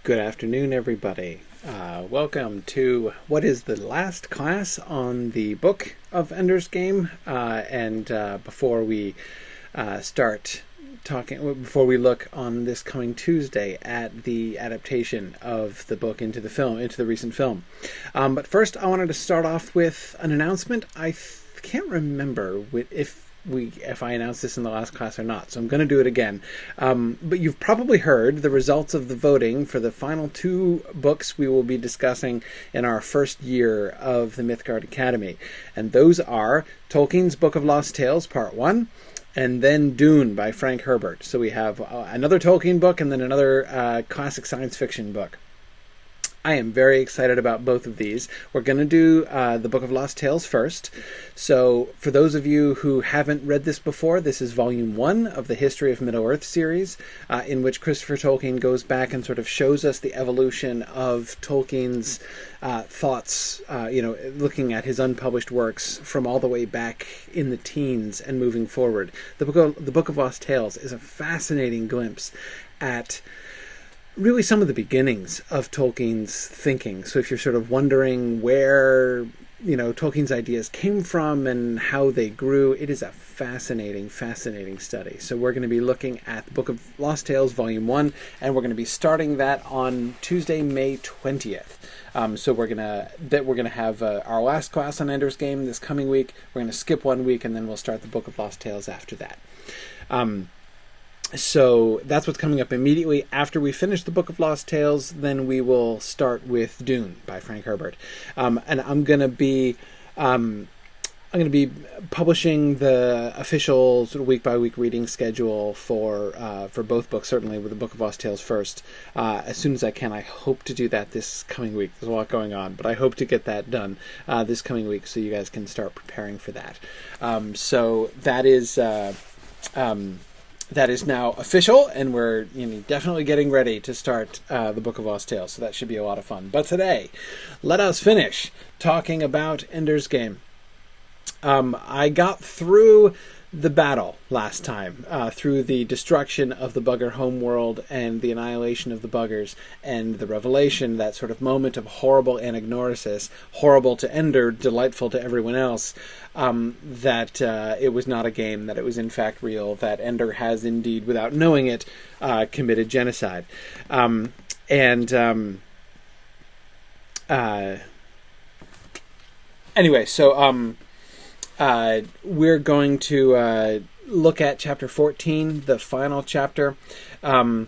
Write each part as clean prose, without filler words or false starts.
Good afternoon, everybody. Welcome to what is the last class on the book of Ender's Game. Before we start talking, before we look on this coming Tuesday at the adaptation of the book into the film, into the recent film. But first, I wanted to start off with an announcement. I can't remember if I announced this in the last class or not, so I'm going to do it again. But you've probably heard the results of the voting for the final two books we will be discussing in our first year of the Mythgard Academy. And those are Tolkien's Book of Lost Tales, Part 1, and then Dune by Frank Herbert. So we have another Tolkien book and then another classic science fiction book. I am very excited about both of these. We're going to do the Book of Lost Tales first. So for those of you who haven't read this before, this is Volume 1 of the History of Middle-earth series, in which Christopher Tolkien goes back and sort of shows us the evolution of Tolkien's thoughts, looking at his unpublished works from all the way back in the teens and moving forward. The Book of Lost Tales is a fascinating glimpse at really some of the beginnings of Tolkien's thinking. So if you're sort of wondering where, Tolkien's ideas came from and how they grew, it is a fascinating study. So we're going to be looking at the Book of Lost Tales, Volume 1, and we're going to be starting that on Tuesday, May 20th. So we're gonna have our last class on Ender's Game this coming week. We're going to skip 1 week, and then we'll start the Book of Lost Tales after that. So that's what's coming up immediately after we finish the Book of Lost Tales. Then we will start with Dune by Frank Herbert, and I'm going to be publishing the official sort of week by week reading schedule for both books. Certainly with the Book of Lost Tales first, as soon as I can. I hope to do that this coming week. There's a lot going on, but I hope to get that done this coming week, so you guys can start preparing for that. So that is. That is now official, and we're definitely getting ready to start the Book of Lost Tales, so that should be a lot of fun. But today, let us finish talking about Ender's Game. I got through the battle last time, through the destruction of the Bugger homeworld and the annihilation of the Buggers, and the revelation, that sort of moment of horrible anagnorisis, horrible to Ender, delightful to everyone else, that it was not a game, that it was in fact real, that Ender has indeed, without knowing it, committed genocide. Anyway, so we're going to look at Chapter 14, the final chapter, I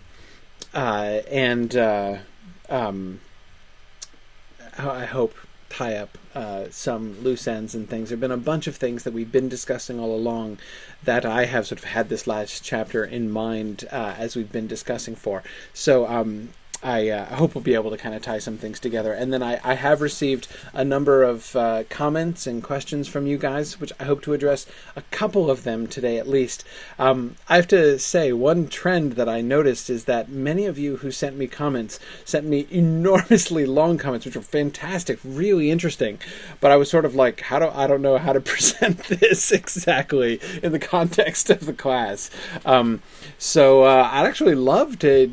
hope tie up some loose ends and things. There have been a bunch of things that we've been discussing all along that I have sort of had this last chapter in mind as we've been discussing for. So I hope we'll be able to kind of tie some things together. And then I have received a number of comments and questions from you guys, which I hope to address a couple of them today at least. I have to say, one trend that I noticed is that many of you who sent me comments sent me enormously long comments, which were fantastic, really interesting. But I was sort of like, I don't know how to present this exactly in the context of the class. So I'd actually love to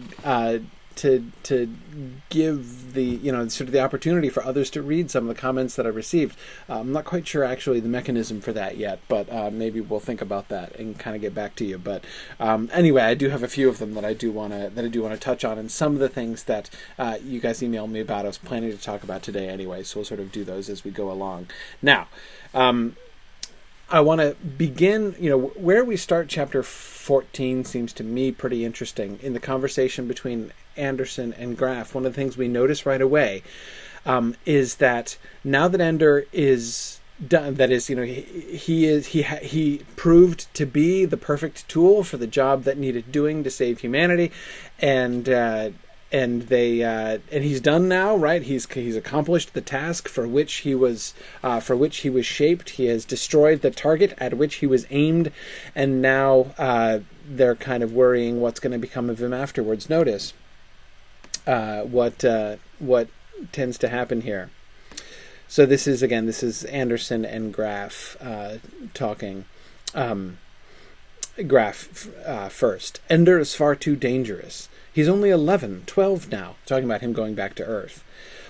give the sort of the opportunity for others to read some of the comments that I received. I'm not quite sure actually the mechanism for that yet, but maybe we'll think about that and kind of get back to you. But anyway, I do have a few of them that I do want to touch on, and some of the things that you guys emailed me about I was planning to talk about today anyway, so we'll sort of do those as we go along. Now, I want to begin, where we start chapter 14 seems to me pretty interesting. In the conversation between Anderson and Graf, one of the things we notice right away is that now that Ender is done, that is, he proved to be the perfect tool for the job that needed doing to save humanity, and he's done now, right? He's accomplished the task for which he was shaped. He has destroyed the target at which he was aimed, and now they're kind of worrying what's going to become of him afterwards. Notice what tends to happen here. So this is Anderson and Graf talking. Graf first. Ender is far too dangerous. He's only 11, 12 now, talking about him going back to Earth.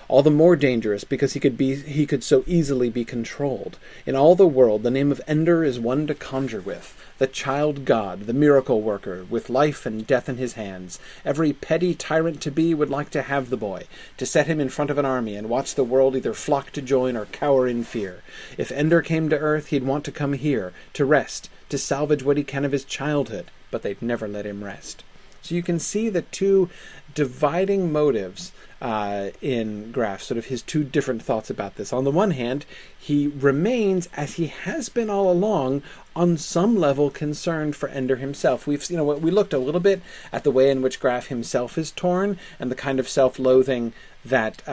All the more dangerous because he could so easily be controlled. In all the world, the name of Ender is one to conjure with. The child god, the miracle worker, with life and death in his hands. Every petty tyrant-to-be would like to have the boy, to set him in front of an army and watch the world either flock to join or cower in fear. If Ender came to Earth, he'd want to come here, to rest, to salvage what he can of his childhood, but they'd never let him rest. So you can see the two dividing motives in Graf, sort of his two different thoughts about this. On the one hand, he remains, as he has been all along, on some level concerned for Ender himself. We looked a little bit at the way in which Graf himself is torn, and the kind of self-loathing that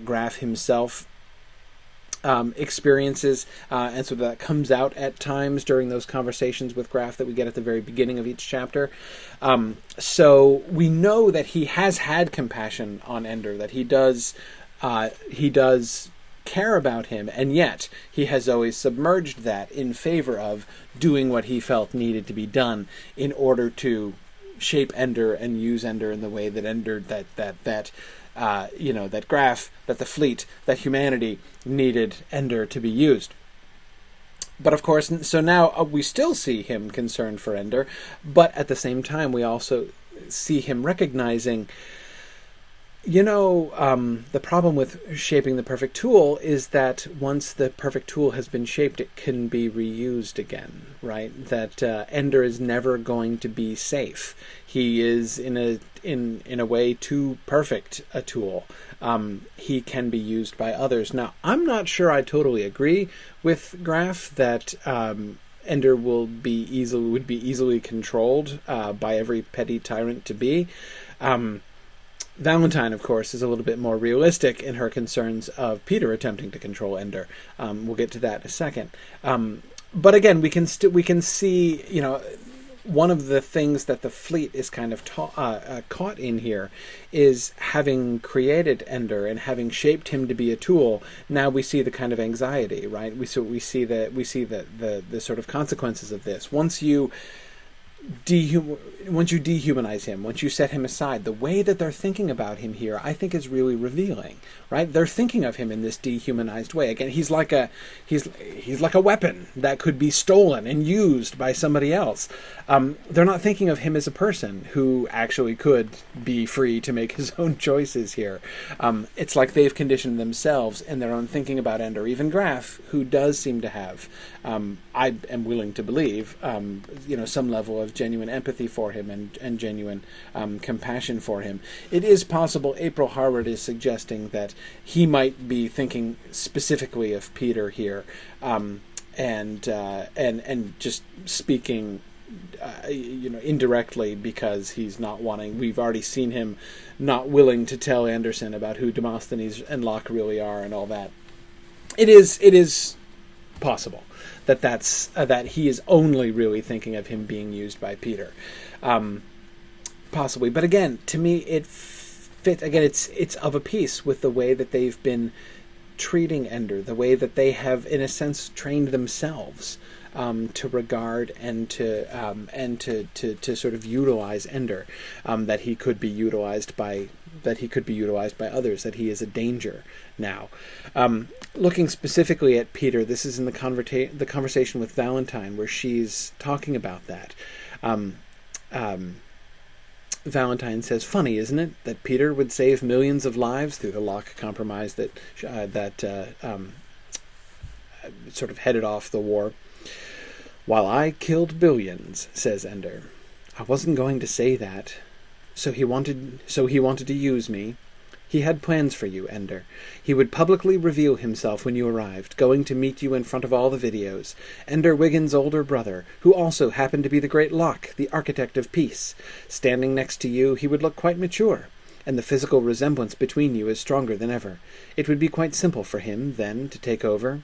Graf himself experiences, and so that comes out at times during those conversations with Graf that we get at the very beginning of each chapter. So we know that he has had compassion on Ender, that he does care about him, and yet he has always submerged that in favor of doing what he felt needed to be done in order to shape Ender and use Ender in the way that Ender, that Graf, that the fleet, that humanity needed Ender to be used. But of course, so now we still see him concerned for Ender, but at the same time we also see him recognizing, the problem with shaping the perfect tool is that once the perfect tool has been shaped, it can be reused again, right? That Ender is never going to be safe. He is in a way too perfect a tool. He can be used by others. Now, I'm not sure I totally agree with Graf that Ender would be easily controlled by every petty tyrant to be. Valentine, of course, is a little bit more realistic in her concerns of Peter attempting to control Ender. We'll get to that in a second. But again, we can see, one of the things that the fleet is kind of caught in here is having created Ender and having shaped him to be a tool. Now we see the kind of anxiety, right? We see the sort of consequences of this. Once you dehumanize him, once you set him aside, the way that they're thinking about him here, I think, is really revealing, right? They're thinking of him in this dehumanized way. Again, he's like a weapon that could be stolen and used by somebody else. They're not thinking of him as a person who actually could be free to make his own choices here. It's like they've conditioned themselves in their own thinking about Ender. Even Graf, who does seem to have, I am willing to believe, some level of genuine empathy for him and genuine compassion for him. It is possible April Harwood is suggesting that he might be thinking specifically of Peter here, and just speaking indirectly because he's not wanting. We've already seen him not willing to tell Anderson about who Demosthenes and Locke really are and all that. It is possible that he is only really thinking of him being used by Peter, possibly. But again, to me, it fits. Again, it's of a piece with the way that they've been treating Ender, the way that they have, in a sense, trained themselves to regard and to sort of utilize Ender, that he could be utilized by others, that he is a danger now. Looking specifically at Peter, this is in the conversation with Valentine, where she's talking about that. Valentine says, "Funny, isn't it, that Peter would save millions of lives through the Locke compromise that sort of headed off the war, while I killed billions," says Ender. "I wasn't going to say that. So he wanted to use me. He had plans for you, Ender. He would publicly reveal himself when you arrived, going to meet you in front of all the videos. Ender Wiggins' older brother, who also happened to be the great Locke, the architect of peace. Standing next to you, he would look quite mature, and the physical resemblance between you is stronger than ever. It would be quite simple for him, then, to take over."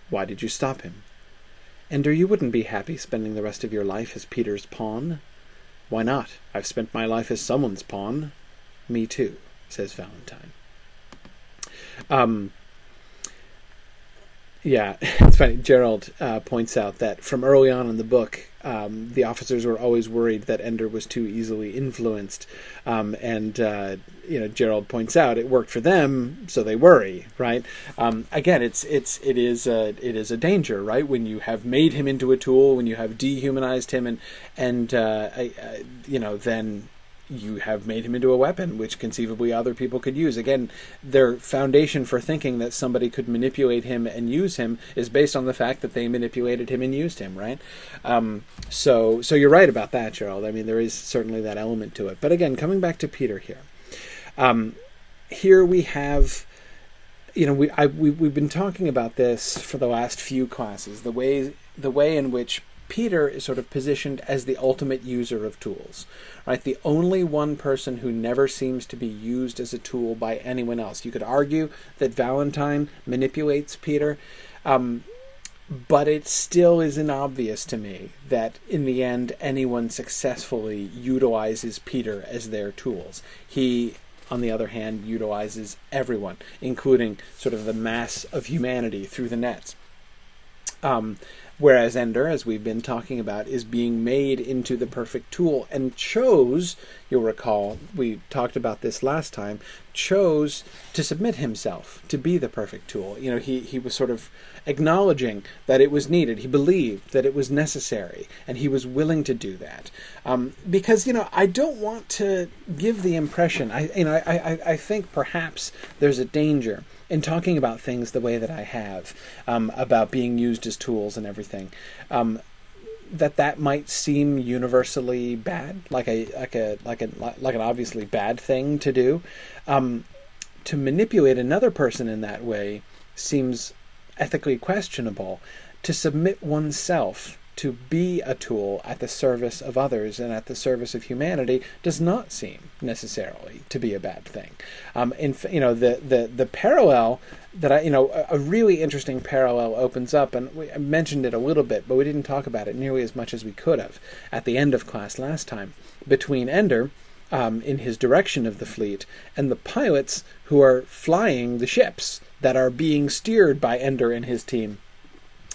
"Why did you stop him?" "Ender, you wouldn't be happy spending the rest of your life as Peter's pawn." "Why not? I've spent my life as someone's pawn." "Me too," says Valentine. Yeah, it's funny. Gerald points out that from early on in the book, the officers were always worried that Ender was too easily influenced, and Gerald points out it worked for them, so they worry, right? Again, it is a danger, right? When you have made him into a tool, when you have dehumanized him, and then you have made him into a weapon, which conceivably other people could use. Again, their foundation for thinking that somebody could manipulate him and use him is based on the fact that they manipulated him and used him, right? So you're right about that, Gerald. I mean, there is certainly that element to it. But again, coming back to Peter here, here we have, we've been talking about this for the last few classes, the way in which Peter is sort of positioned as the ultimate user of tools, right? The only one person who never seems to be used as a tool by anyone else. You could argue that Valentine manipulates Peter, but it still isn't obvious to me that in the end anyone successfully utilizes Peter as their tools. He, on the other hand, utilizes everyone, including sort of the mass of humanity through the nets. Whereas Ender, as we've been talking about, is being made into the perfect tool and chose, you'll recall, we talked about this last time, chose to submit himself to be the perfect tool. He was sort of acknowledging that it was needed. He believed that it was necessary, and he was willing to do that. Because, I don't want to give the impression, I think perhaps there's a danger in talking about things the way that I have, about being used as tools and everything, that might seem universally bad, like an obviously bad thing to do. To manipulate another person in that way seems ethically questionable. To submit oneself to be a tool at the service of others and at the service of humanity does not seem necessarily to be a bad thing. The parallel that a really interesting parallel opens up, and I mentioned it a little bit, but we didn't talk about it nearly as much as we could have at the end of class last time, between Ender, in his direction of the fleet, and the pilots who are flying the ships that are being steered by Ender and his team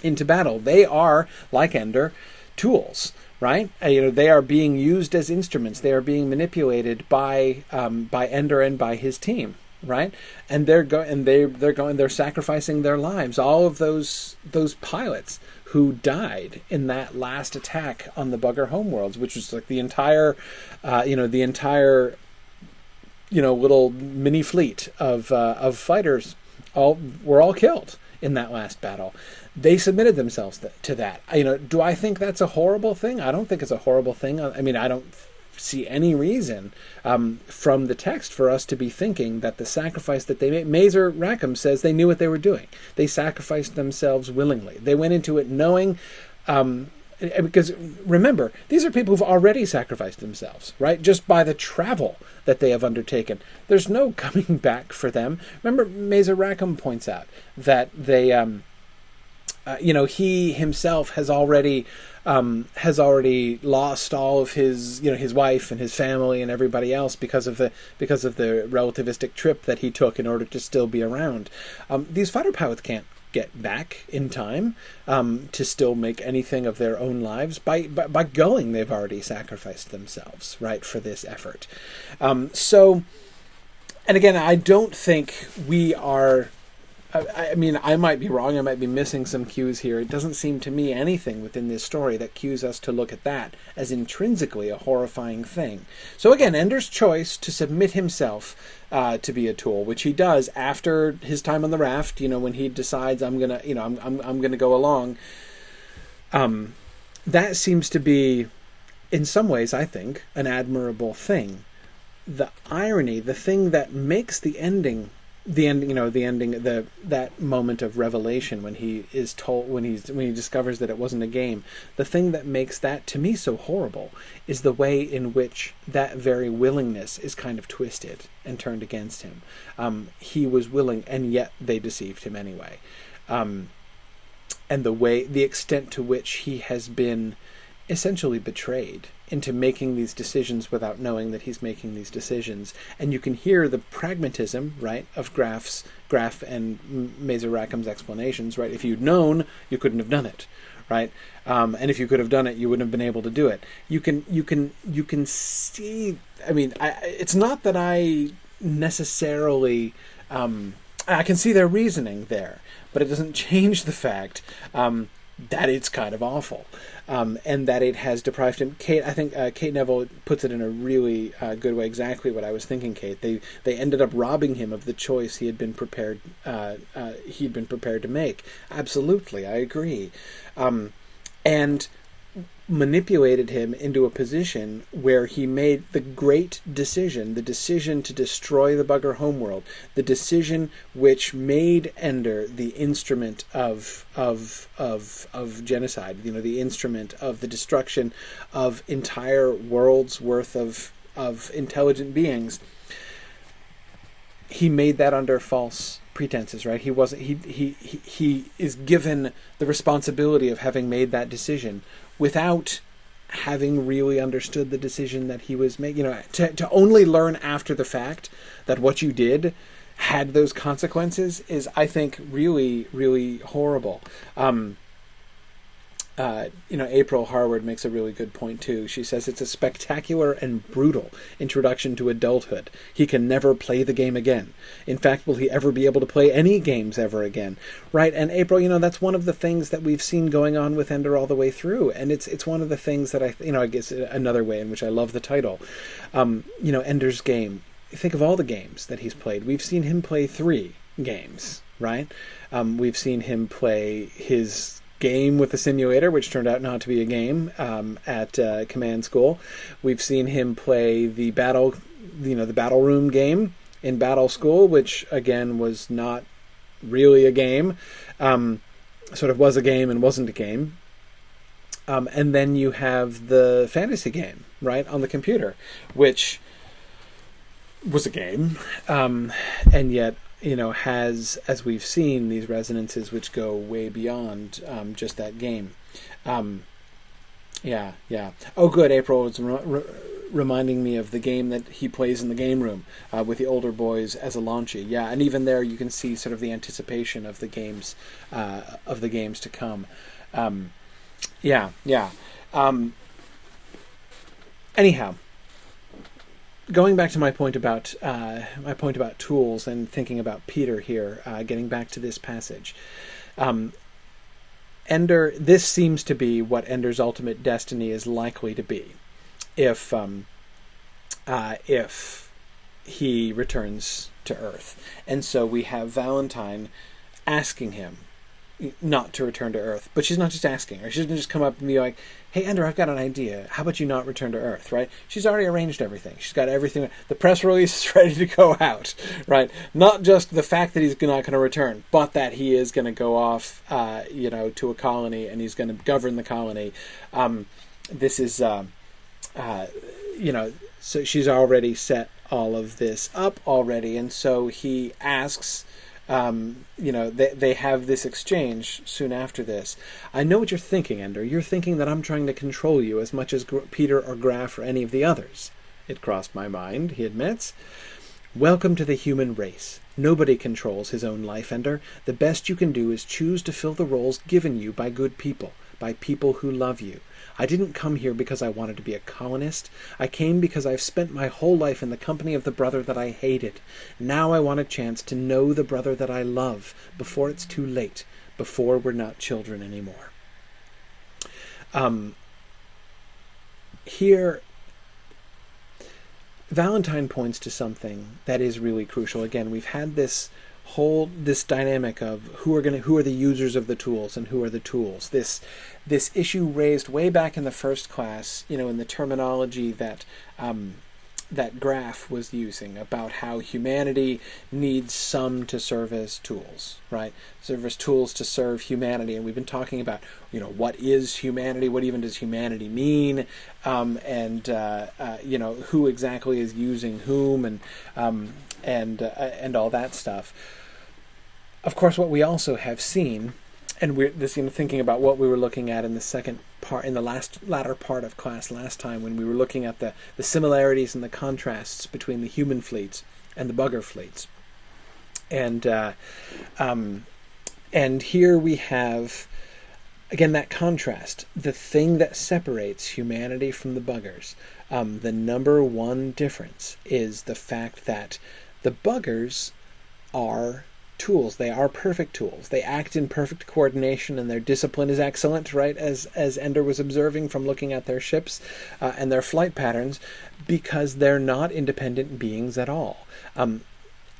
into battle. They are, like Ender, tools, right? They are being used as instruments. They are being manipulated by Ender and by his team, right? And they're sacrificing their lives. All of those pilots who died in that last attack on the Bugger homeworlds, which was like the entire little mini fleet of fighters, were all killed in that last battle. They submitted themselves to that. Do I think that's a horrible thing? I don't think it's a horrible thing. I mean, I don't see any reason from the text for us to be thinking that the sacrifice that they made, Mazer Rackham says they knew what they were doing. They sacrificed themselves willingly. They went into it knowing, because remember, these are people who've already sacrificed themselves, right? Just by the travel that they have undertaken. There's no coming back for them. Remember, Mazer Rackham points out that they, he himself has already lost all of his, his wife and his family and everybody else because of the relativistic trip that he took in order to still be around. These fighter pilots can't get back in time to still make anything of their own lives. By going, they've already sacrificed themselves, right, for this effort. And again, I don't think we are. I mean, I might be wrong. I might be missing some cues here. It doesn't seem to me anything within this story that cues us to look at that as intrinsically a horrifying thing. So again, Ender's choice to submit himself to be a tool, which he does after his time on the raft. When he decides I'm gonna go along. That seems to be, in some ways, I think, an admirable thing. The irony, the thing that makes that moment of revelation when he is told, when he discovers that it wasn't a game, the thing that makes that to me so horrible is the way in which that very willingness is kind of twisted and turned against him. He was willing, and yet they deceived him anyway. And the extent to which he has been essentially betrayed into making these decisions without knowing that he's making these decisions. And you can hear the pragmatism, right, of Graf and Mazer Rackham's explanations, right? If you'd known, you couldn't have done it, right? And if you could have done it, you wouldn't have been able to do it. You can see. I mean, it's not that I necessarily. I can see their reasoning there, but it doesn't change the fact that it's kind of awful, and that it has deprived him. Kate, I think Kate Neville puts it in a really good way. Exactly what I was thinking, Kate. They ended up robbing him of the choice he had been prepared to make. Absolutely, I agree, and manipulated him into a position where he made the great decision, the decision to destroy the bugger homeworld, the decision which made Ender the instrument of genocide, the instrument of the destruction of entire worlds worth of intelligent beings. He made that under false pretenses, right? He wasn't. He is given the responsibility of having made that decision without having really understood the decision that he was making. To only learn after the fact that what you did had those consequences is, I think, really, really horrible. April Harwood makes a really good point too. She says it's a spectacular and brutal introduction to adulthood. He can never play the game again. In fact, will he ever be able to play any games ever again? Right? And April, that's one of the things that we've seen going on with Ender all the way through, and it's one of the things that I guess another way in which I love the title. Ender's Game. Think of all the games that he's played. We've seen him play 3 games, right? We've seen him play his game with the simulator, which turned out not to be a game, at command school. We've seen him play the battle room game in battle school, which again was not really a game. Sort of was a game and wasn't a game. And then you have the fantasy game, right, on the computer, which was a game, and yet has, as we've seen, these resonances which go way beyond just that game. Yeah. Oh, good. April was reminding me of the game that he plays in the game room with the older boys as a launchy. Yeah, and even there you can see sort of the anticipation of the games to come. Anyhow. Going back to my point about tools and thinking about Peter here, getting back to this passage, Ender. This seems to be what Ender's ultimate destiny is likely to be, if he returns to Earth. And so we have Valentine asking him not to return to Earth, but she's not just asking her. She doesn't just come up and be like, "Hey, Ender, I've got an idea. How about you not return to Earth?" Right? She's already arranged everything. She's got everything. The press release is ready to go out. Right? Not just the fact that he's not going to return, but that he is going to go off, to a colony and he's going to govern the colony. This is, so she's already set all of this up already, and so he asks. They have this exchange soon after this. "I know what you're thinking, Ender. You're thinking that I'm trying to control you as much as Peter or Graf or any of the others." "It crossed my mind," he admits. "Welcome to the human race. Nobody controls his own life, Ender. The best you can do is choose to fill the roles given you by good people, by people who love you. I didn't come here because I wanted to be a colonist. I came because I've spent my whole life in the company of the brother that I hated. Now I want a chance to know the brother that I love before it's too late, before we're not children anymore." Here, Valentine points to something that is really crucial. Again, we've had this dynamic of who are the users of the tools and who are the tools. This issue raised way back in the first class, in the terminology that Graf was using about how humanity needs some to serve as tools, right? Serve as tools to serve humanity. And we've been talking about, what is humanity? What even does humanity mean? And who exactly is using whom and all that stuff. Of course, what we also have seen, and we're thinking about what we were looking at in the second part, in the latter part of class last time, when we were looking at the similarities and the contrasts between the human fleets and the bugger fleets, and here we have again, that contrast, the thing that separates humanity from the buggers, the number one difference is the fact that the buggers are tools. They are perfect tools. They act in perfect coordination, and their discipline is excellent, right, as Ender was observing from looking at their ships and their flight patterns, because they're not independent beings at all.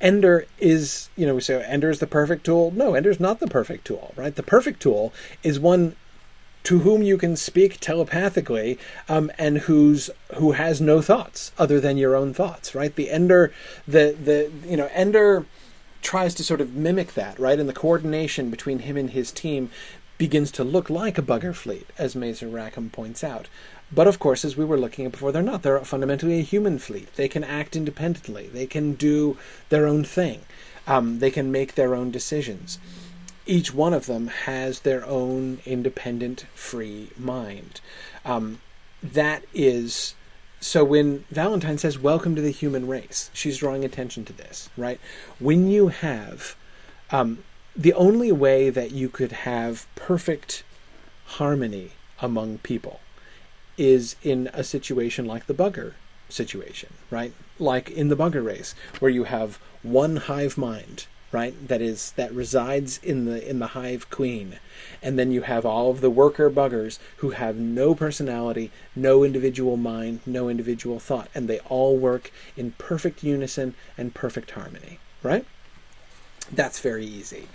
Ender is, we say Ender is the perfect tool. No, Ender's not the perfect tool, right? The perfect tool is one to whom you can speak telepathically, and who has no thoughts other than your own thoughts, right? The Ender, Ender tries to sort of mimic that, right? And the coordination between him and his team begins to look like a bugger fleet, as Mazer Rackham points out. But of course, as we were looking at before, they're not. They're fundamentally a human fleet. They can act independently. They can do their own thing. They can make their own decisions. Each one of them has their own independent, free mind. That is... So when Valentine says, welcome to the human race, she's drawing attention to this, right? When you have... the only way that you could have perfect harmony among people is in a situation like the bugger situation, right? Like in the bugger race, where you have one hive mind, right? That resides in the hive queen, and then you have all of the worker buggers who have no personality, no individual mind, no individual thought, and they all work in perfect unison and perfect harmony, right? That's very easy.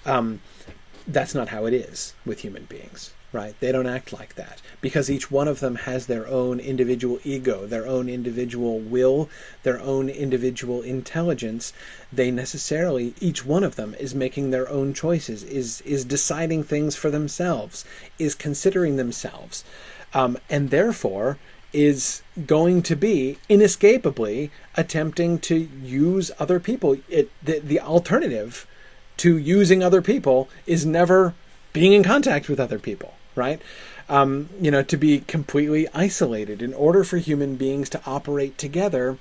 That's not how it is with human beings, right? They don't act like that, because each one of them has their own individual ego, their own individual will, their own individual intelligence. They necessarily, each one of them is making their own choices, is deciding things for themselves, is considering themselves, and therefore is going to be inescapably attempting to use other people. The alternative to using other people is never being in contact with other people, right? To be completely isolated. In order for human beings to operate together,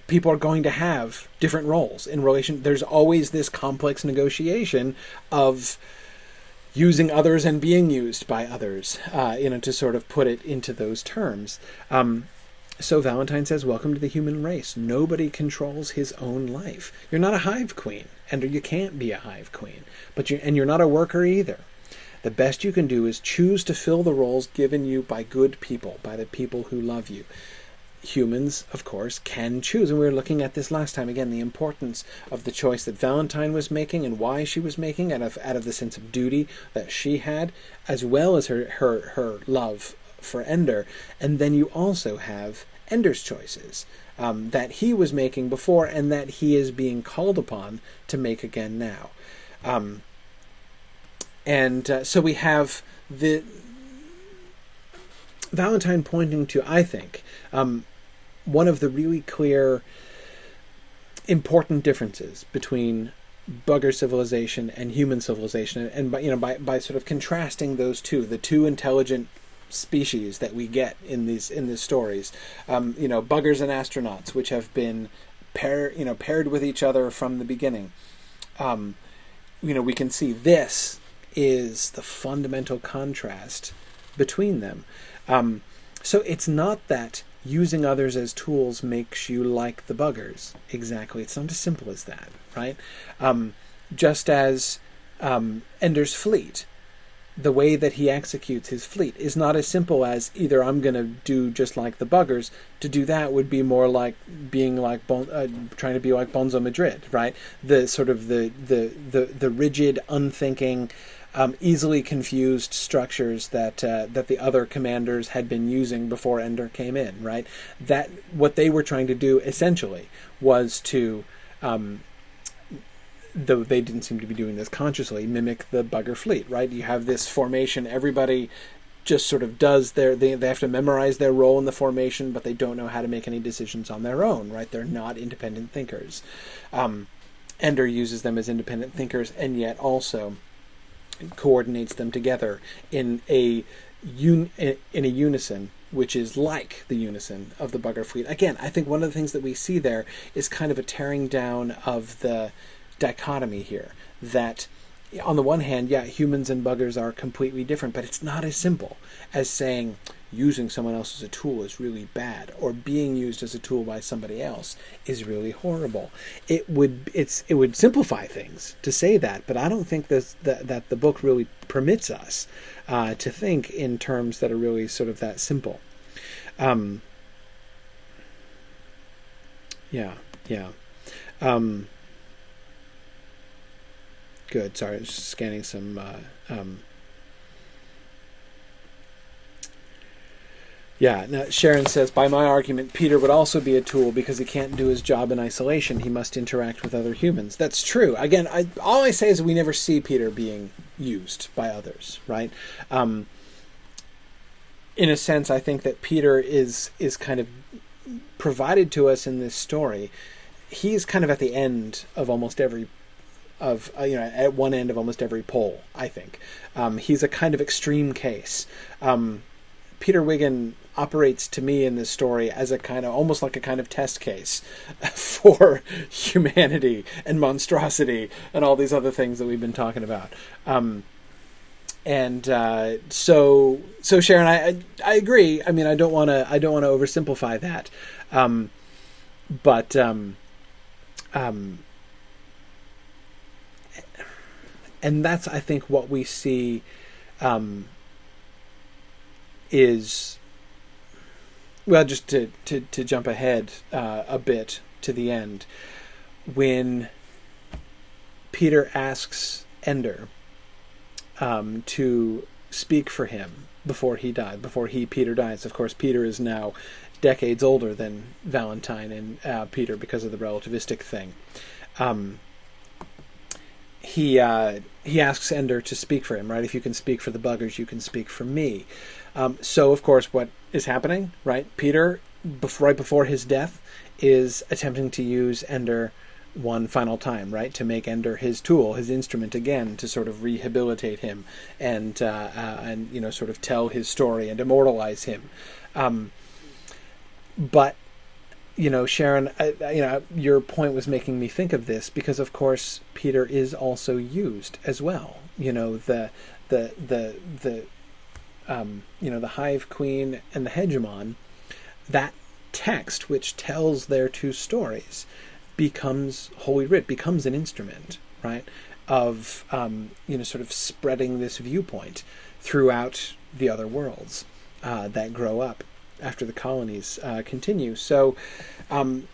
people are going to have different roles in relation. There's always this complex negotiation of using others and being used by others, to sort of put it into those terms. So Valentine says, welcome to the human race. Nobody controls his own life. You're not a hive queen, and you can't be a hive queen, and you're not a worker either. The best you can do is choose to fill the roles given you by good people, by the people who love you. Humans, of course, can choose, and we were looking at this last time, again, the importance of the choice that Valentine was making and why she was making out of the sense of duty that she had, as well as her love for Ender. And then you also have Ender's choices that he was making before and that he is being called upon to make again now. So we have the Valentine pointing to, I think, one of the really clear, important differences between bugger civilization and human civilization, and by sort of contrasting those two, the two intelligent species that we get in these stories, buggers and astronauts, which have been paired with each other from the beginning. We can see this is the fundamental contrast between them. So it's not that using others as tools makes you like the buggers. Exactly. It's not as simple as that, right? Just as Ender's fleet, the way that he executes his fleet is not as simple as either I'm going to do just like the buggers. To do that would be more like being like trying to be like Bonzo Madrid, right? The sort of the rigid, unthinking, easily confused structures that the other commanders had been using before Ender came in, right? That what they were trying to do essentially was to, though they didn't seem to be doing this consciously, mimic the bugger fleet, right? You have this formation, everybody just sort of does they have to memorize their role in the formation, but they don't know how to make any decisions on their own, right? They're not independent thinkers. Ender uses them as independent thinkers, and yet also coordinates them together in a unison, which is like the unison of the bugger fleet. Again, I think one of the things that we see there is kind of a tearing down of the dichotomy here, that on the one hand, yeah, humans and buggers are completely different, but it's not as simple as saying using someone else as a tool is really bad, or being used as a tool by somebody else is really horrible. It would simplify things to say that, but I don't think that the book really permits us to think in terms that are really sort of that simple. Yeah. Good. Sorry, I was just scanning some. Now Sharon says, by my argument, Peter would also be a tool because he can't do his job in isolation. He must interact with other humans. That's true. Again, all I say is we never see Peter being used by others, right? In a sense, I think that Peter is kind of provided to us in this story. He's kind of at the end of almost every at one end of almost every pole, I think. He's a kind of extreme case. Peter Wiggin operates to me in this story as a kind of, almost like a kind of test case for humanity and monstrosity and all these other things that we've been talking about. So Sharon, I agree. I mean, I don't want to oversimplify that. And that's, I think, what we see is, well, just to jump ahead a bit to the end, when Peter asks Ender to speak for him before Peter dies. Of course, Peter is now decades older than Valentine and Peter because of the relativistic thing. He asks Ender to speak for him, right? If you can speak for the buggers, you can speak for me. So, of course, what is happening, right? Peter, right before his death, is attempting to use Ender one final time, right? To make Ender his tool, his instrument again, to sort of rehabilitate him and sort of tell his story and immortalize him. But Sharon, your point was making me think of this because, of course, Peter is also used as well. The hive queen and the hegemon, that text which tells their two stories becomes Holy Writ, becomes an instrument, right, of sort of spreading this viewpoint throughout the other worlds that grow up after the colonies continue. So, in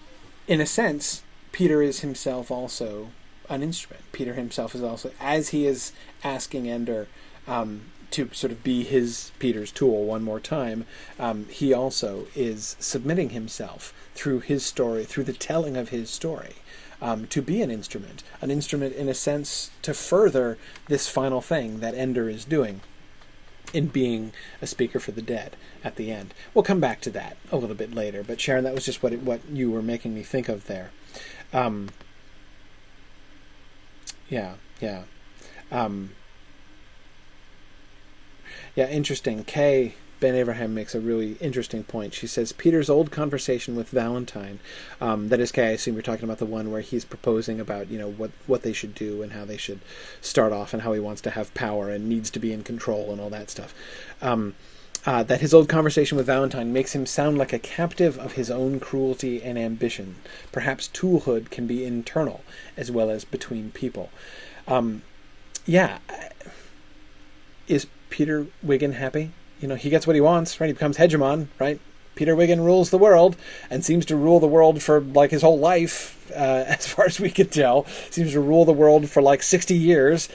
a sense, Peter is himself also an instrument. Peter himself is also, as he is asking Ender to sort of be Peter's tool one more time, he also is submitting himself through his story, through the telling of his story, to be an instrument in a sense to further this final thing that Ender is doing in being a speaker for the dead at the end. We'll come back to that a little bit later, but Sharon, that was just what you were making me think of there. Interesting. Kay Ben Abraham makes a really interesting point. She says, Peter's old conversation with Valentine, that is, Kay, I assume you're talking about the one where he's proposing about, what they should do and how they should start off and how he wants to have power and needs to be in control and all that stuff. That his old conversation with Valentine makes him sound like a captive of his own cruelty and ambition. Perhaps toolhood can be internal as well as between people. Is Peter Wiggin happy? He gets what he wants, right? He becomes hegemon, right? Peter Wiggin rules the world and seems to rule the world for like his whole life, as far as we can tell. Seems to rule the world for like 60 years.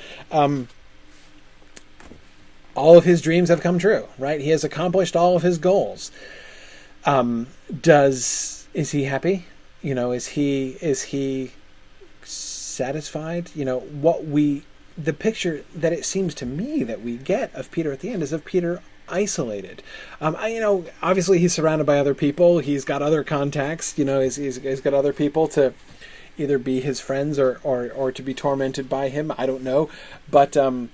All of his dreams have come true, right? He has accomplished all of his goals. Is he happy? Is he satisfied? The picture that it seems to me that we get of Peter at the end is of Peter isolated. Obviously he's surrounded by other people. He's got other contacts. He's got other people to either be his friends or to be tormented by him. I don't know, but the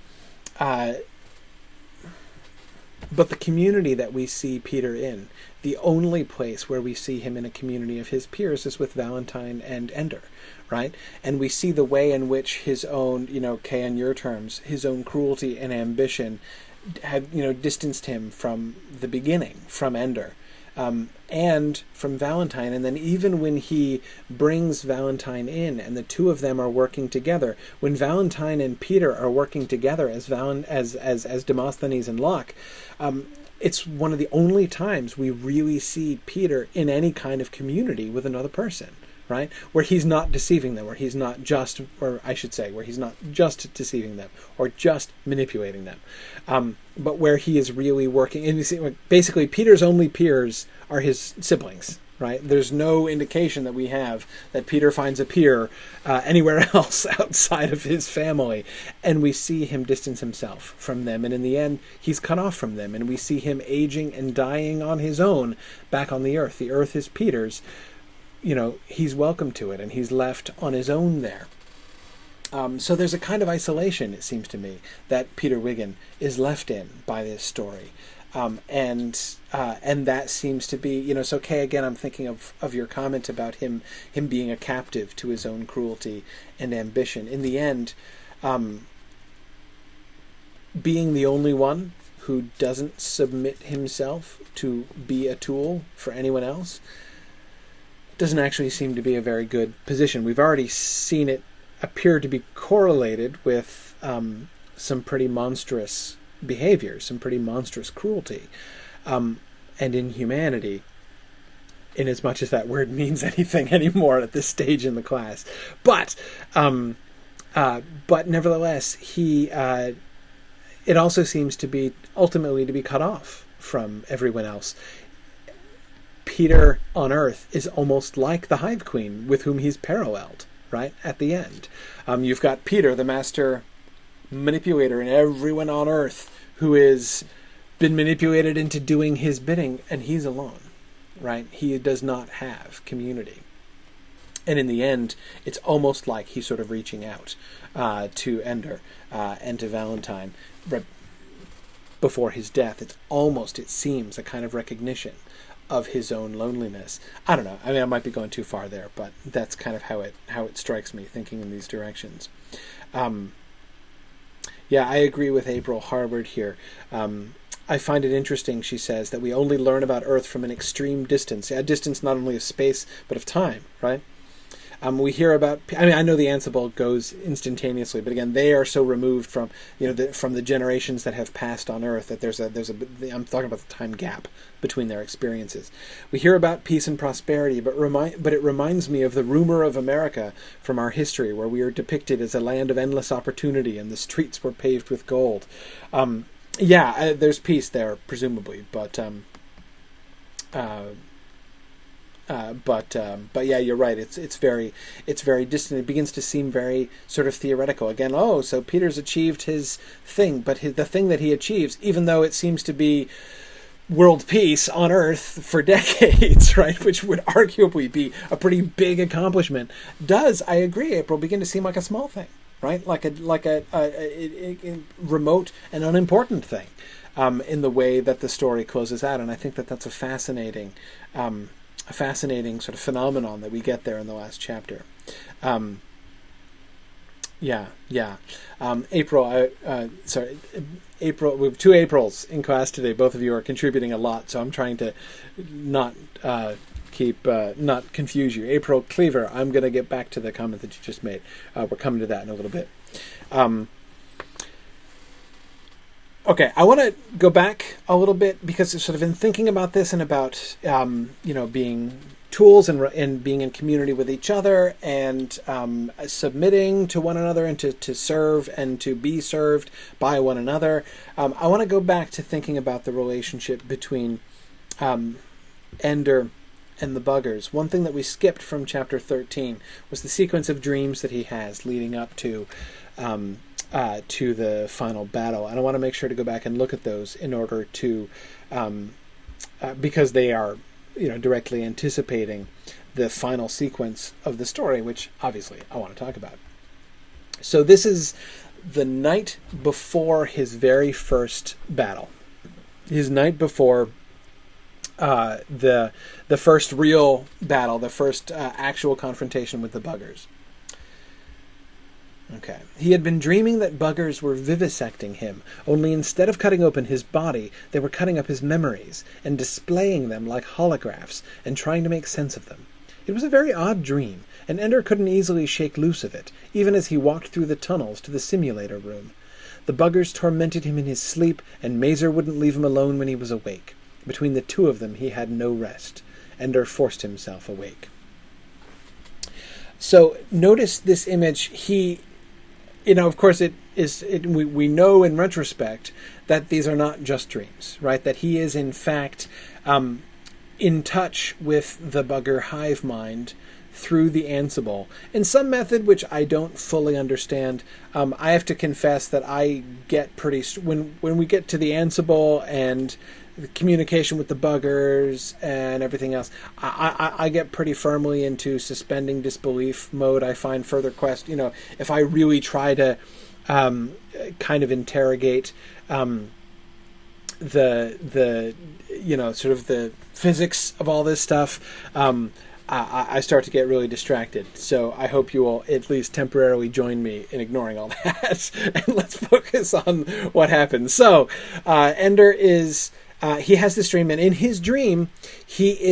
community that we see Peter in, the only place where we see him in a community of his peers is with Valentine and Ender, right? And we see the way in which his own, Kay, on your terms, his own cruelty and ambition have, distanced him from the beginning, from Ender. And from Valentine, and then even when he brings Valentine in, and the two of them are working together, when Valentine and Peter are working together as Demosthenes and Locke, it's one of the only times we really see Peter in any kind of community with another person, right? Where he's not deceiving them, where he's not just deceiving them or just manipulating them, but where he is really working. And you see, basically, Peter's only peers are his siblings, right? There's no indication that we have that Peter finds a peer anywhere else outside of his family, and we see him distance himself from them, and in the end, he's cut off from them, and we see him aging and dying on his own back on the earth. The earth is Peter's. He's welcome to it, and he's left on his own there. So there's a kind of isolation, it seems to me, that Peter Wiggin is left in by this story. And that seems to be, so Kay, again, I'm thinking of your comment about him being a captive to his own cruelty and ambition. In the end, being the only one who doesn't submit himself to be a tool for anyone else doesn't actually seem to be a very good position. We've already seen it appear to be correlated with some pretty monstrous behavior, some pretty monstrous cruelty, and inhumanity, in as much as that word means anything anymore at this stage in the class. But nevertheless, it also seems to be ultimately to be cut off from everyone else. Peter on Earth is almost like the Hive Queen with whom he's paralleled, right, at the end. You've got Peter, the master manipulator, and everyone on Earth who has been manipulated into doing his bidding, and he's alone, right? He does not have community. And in the end, it's almost like he's sort of reaching out to Ender and to Valentine before his death. It seems, a kind of recognition of his own loneliness. I don't know. I mean, I might be going too far there, but that's kind of how it strikes me, thinking in these directions. Yeah, I agree with April Harvard here. I find it interesting, she says, that we only learn about Earth from an extreme distance, a distance not only of space, but of time, right? We hear about, I know the Ansible goes instantaneously, but again, they are so removed from, from the generations that have passed on Earth that I'm talking about the time gap between their experiences. We hear about peace and prosperity, but it reminds me of the rumor of America from our history, where we are depicted as a land of endless opportunity and the streets were paved with gold. There's peace there, presumably, but yeah, you're right. It's very distant. It begins to seem very sort of theoretical. Again, so Peter's achieved his thing, but the thing that he achieves, even though it seems to be world peace on Earth for decades, right, which would arguably be a pretty big accomplishment, does, I agree, April, begin to seem like a small thing, right, like a remote and unimportant thing, in the way that the story closes out. And I think that that's a fascinating sort of phenomenon that we get there in the last chapter. April, we have two Aprils in class today. Both of you are contributing a lot, so I'm trying to not confuse you. April Cleaver, I'm going to get back to the comment that you just made. We're coming to that in a little bit. Okay, I want to go back a little bit, because sort of in thinking about this and about being tools and being in community with each other and submitting to one another and to serve and to be served by one another, I want to go back to thinking about the relationship between Ender and the buggers. One thing that we skipped from chapter 13 was the sequence of dreams that he has leading up to the final battle, and I want to make sure to go back and look at those in order to, because they are, directly anticipating the final sequence of the story, which obviously I want to talk about. So this is the night before his very first battle. His night before the first real battle, the first actual confrontation with the buggers. Okay. He had been dreaming that buggers were vivisecting him, only instead of cutting open his body, they were cutting up his memories and displaying them like holographs and trying to make sense of them. It was a very odd dream, and Ender couldn't easily shake loose of it, even as he walked through the tunnels to the simulator room. The buggers tormented him in his sleep, and Mazer wouldn't leave him alone when he was awake. Between the two of them, he had no rest. Ender forced himself awake. So notice this image. Of course, we know in retrospect that these are not just dreams, right? That he is, in fact, in touch with the bugger hive mind through the Ansible in some method which I don't fully understand. I have to confess that I get when we get to the Ansible and the communication with the buggers and everything else, I get pretty firmly into suspending disbelief mode. I find further if I really try to kind of interrogate the sort of the physics of all this stuff, I start to get really distracted. So I hope you will at least temporarily join me in ignoring all that, and let's focus on what happens. So Ender is he has this dream, and in his dream he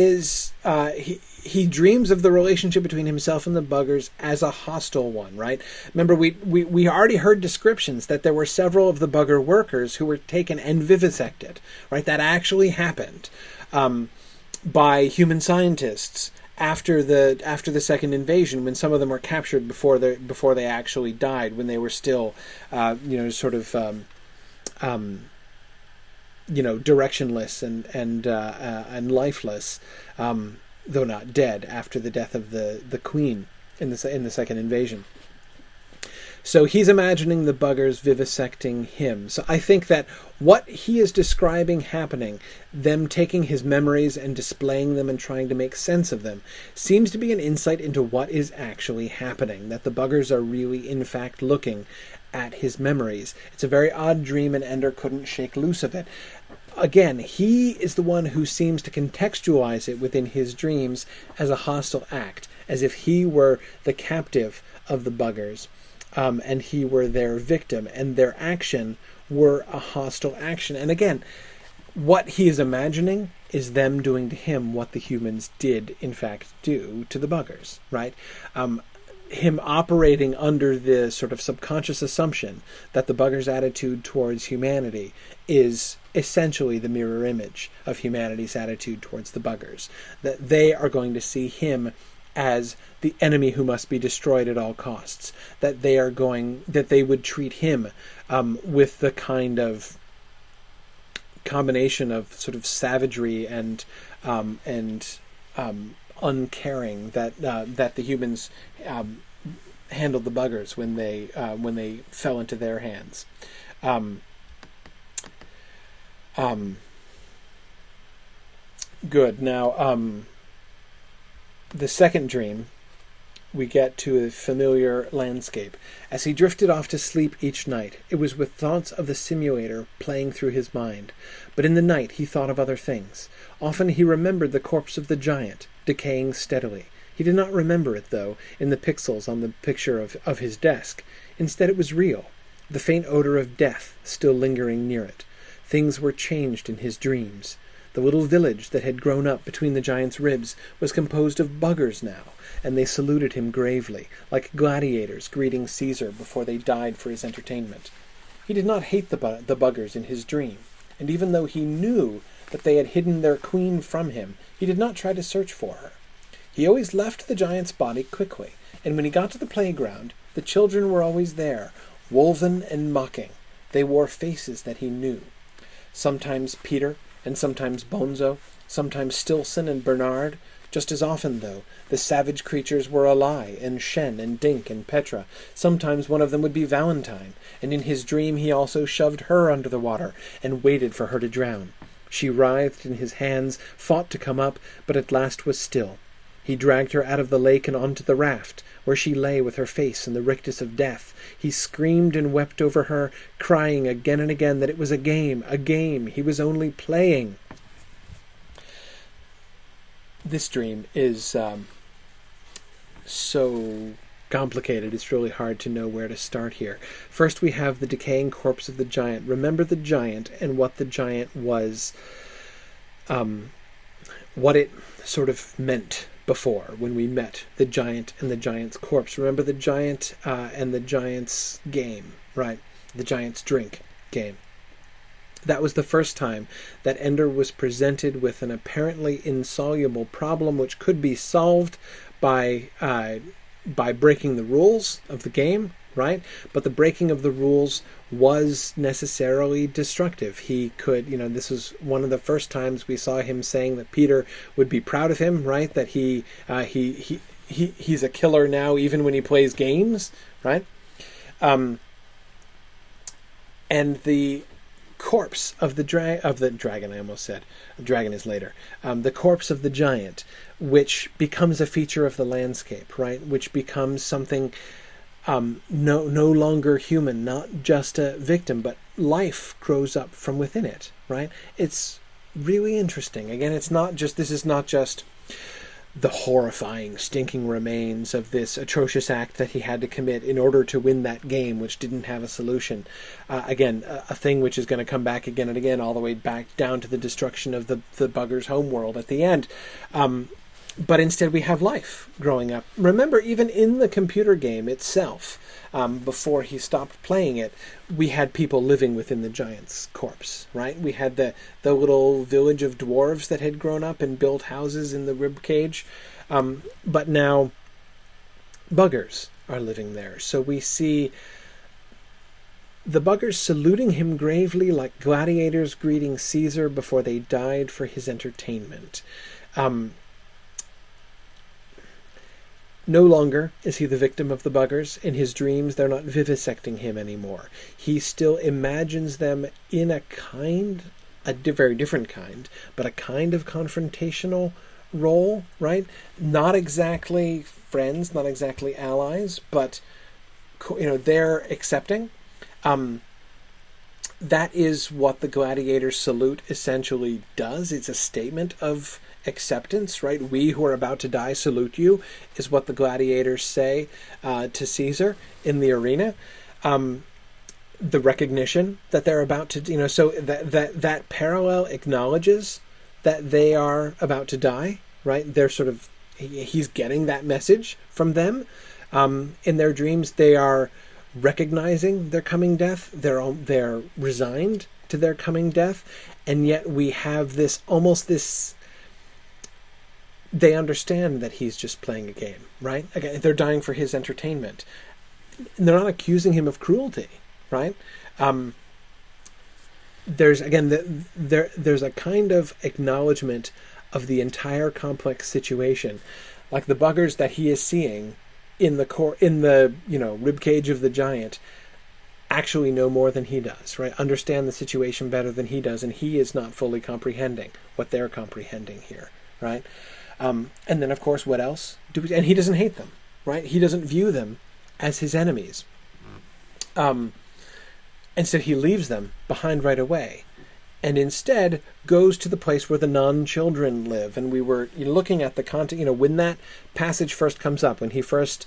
dreams of the relationship between himself and the buggers as a hostile one, right? Remember, we already heard descriptions that there were several of the bugger workers who were taken and vivisected, right? That actually happened by human scientists after the second invasion, when some of them were captured before they actually died, when they were still directionless and lifeless, though not dead, after the death of the queen in the second invasion. So he's imagining the buggers vivisecting him. So I think that what he is describing happening, them taking his memories and displaying them and trying to make sense of them, seems to be an insight into what is actually happening, that the buggers are really, in fact, looking at his memories. It's a very odd dream, and Ender couldn't shake loose of it. Again, he is the one who seems to contextualize it within his dreams as a hostile act, as if he were the captive of the buggers, and he were their victim, and their action were a hostile action. And again, what he is imagining is them doing to him what the humans did, in fact, do to the buggers, right? Him operating under the sort of subconscious assumption that the buggers' attitude towards humanity is essentially the mirror image of humanity's attitude towards the buggers. That they are going to see him as the enemy who must be destroyed at all costs. That they would treat him with the kind of combination of sort of savagery and uncaring that the humans handled the buggers when they fell into their hands. Good. Now, the second dream, we get to a familiar landscape. As he drifted off to sleep each night, it was with thoughts of the simulator playing through his mind. But in the night he thought of other things. Often he remembered the corpse of the giant, decaying steadily. He did not remember it, though, in the pixels on the picture of his desk. Instead it was real, the faint odor of death still lingering near it. Things were changed in his dreams. The little village that had grown up between the giant's ribs was composed of buggers now, and they saluted him gravely, like gladiators greeting Caesar before they died for his entertainment. He did not hate the buggers in his dream, and even though he knew that they had hidden their queen from him, he did not try to search for her. He always left the giant's body quickly, and when he got to the playground, the children were always there, woven and mocking. They wore faces that he knew. Sometimes Peter, and sometimes Bonzo, sometimes Stilson and Bernard. Just as often, though, the savage creatures were Alai and Shen and Dink and Petra. Sometimes one of them would be Valentine, and in his dream he also shoved her under the water and waited for her to drown. She writhed in his hands, fought to come up, but at last was still. He dragged her out of the lake and onto the raft, where she lay with her face in the rictus of death. He screamed and wept over her, crying again and again that it was a game, he was only playing. this dream is so complicated. It's really hard to know where to start here. First, we have the decaying corpse of the giant. Remember the giant and what the giant was, what it sort of meant before when we met the giant and the giant's corpse. Remember the giant and the giant's game, right? The giant's drink game. That was the first time that Ender was presented with an apparently insoluble problem which could be solved by breaking the rules of the game, right? But the breaking of the rules was necessarily destructive. He could, this was one of the first times we saw him saying that Peter would be proud of him, right? That he's a killer now, even when he plays games, right? And the corpse of the dragon, I almost said. Dragon is later. The corpse of the giant, which becomes a feature of the landscape, right? Which becomes something no longer human, not just a victim, but life grows up from within it, right? It's really interesting. Again, this is not just the horrifying, stinking remains of this atrocious act that he had to commit in order to win that game, which didn't have a solution. Again, a thing which is going to come back again and again, all the way back down to the destruction of the bugger's homeworld at the end. But instead we have life growing up. Remember, even in the computer game itself, before he stopped playing it, we had people living within the giant's corpse, right? We had the little village of dwarves that had grown up and built houses in the rib cage. But now buggers are living there. So we see the buggers saluting him gravely like gladiators greeting Caesar before they died for his entertainment. No longer is he the victim of the buggers. In his dreams, they're not vivisecting him anymore. He still imagines them in a very different kind, but a kind of confrontational role, right? Not exactly friends, not exactly allies, but they're accepting. That is what the gladiator salute essentially does. It's a statement of acceptance, right? We who are about to die salute you, is what the gladiators say to Caesar in the arena. The recognition that they're about to, so that parallel acknowledges that they are about to die, right? They're he's getting that message from them. In their dreams, they are recognizing their coming death. They're resigned to their coming death, and yet we have this they understand that he's just playing a game, right? Again, they're dying for his entertainment. They're not accusing him of cruelty, right? There's a kind of acknowledgement of the entire complex situation, like the buggers that he is seeing in the rib cage of the giant actually know more than he does, right? Understand the situation better than he does, and he is not fully comprehending what they're comprehending here, right? And then, of course, what else? And he doesn't hate them, right? He doesn't view them as his enemies. And so he leaves them behind right away, and instead goes to the place where the non-children live. And we were looking at the content, when that passage first comes up, when he first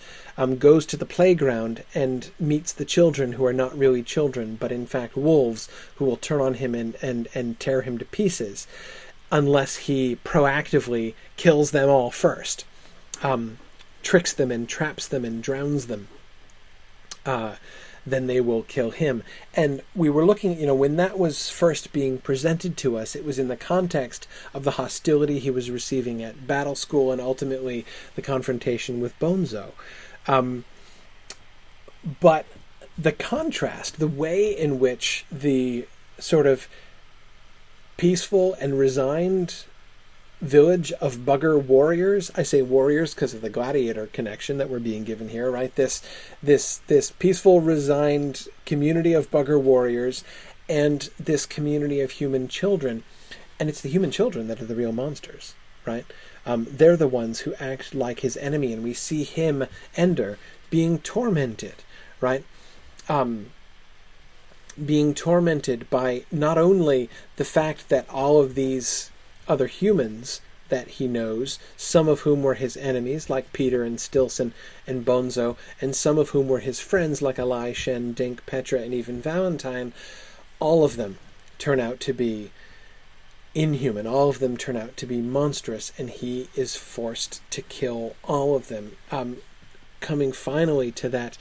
goes to the playground and meets the children who are not really children, but in fact wolves who will turn on him and tear him to pieces, unless he proactively kills them all first, tricks them and traps them and drowns them. Then they will kill him. And we were looking, when that was first being presented to us, it was in the context of the hostility he was receiving at battle school and ultimately the confrontation with Bonzo. But the contrast, the way in which the sort of peaceful and resigned village of bugger warriors, I say warriors because of the gladiator connection that we're being given here, right? This peaceful, resigned community of bugger warriors and this community of human children, and it's the human children that are the real monsters, right? They're the ones who act like his enemy, and we see him, Ender, being tormented, right? Being tormented by not only the fact that all of these other humans that he knows, some of whom were his enemies, like Peter and Stilson and Bonzo, and some of whom were his friends, like Eli, Shen, Dink, Petra, and even Valentine, all of them turn out to be inhuman. All of them turn out to be monstrous, and he is forced to kill all of them, coming finally to that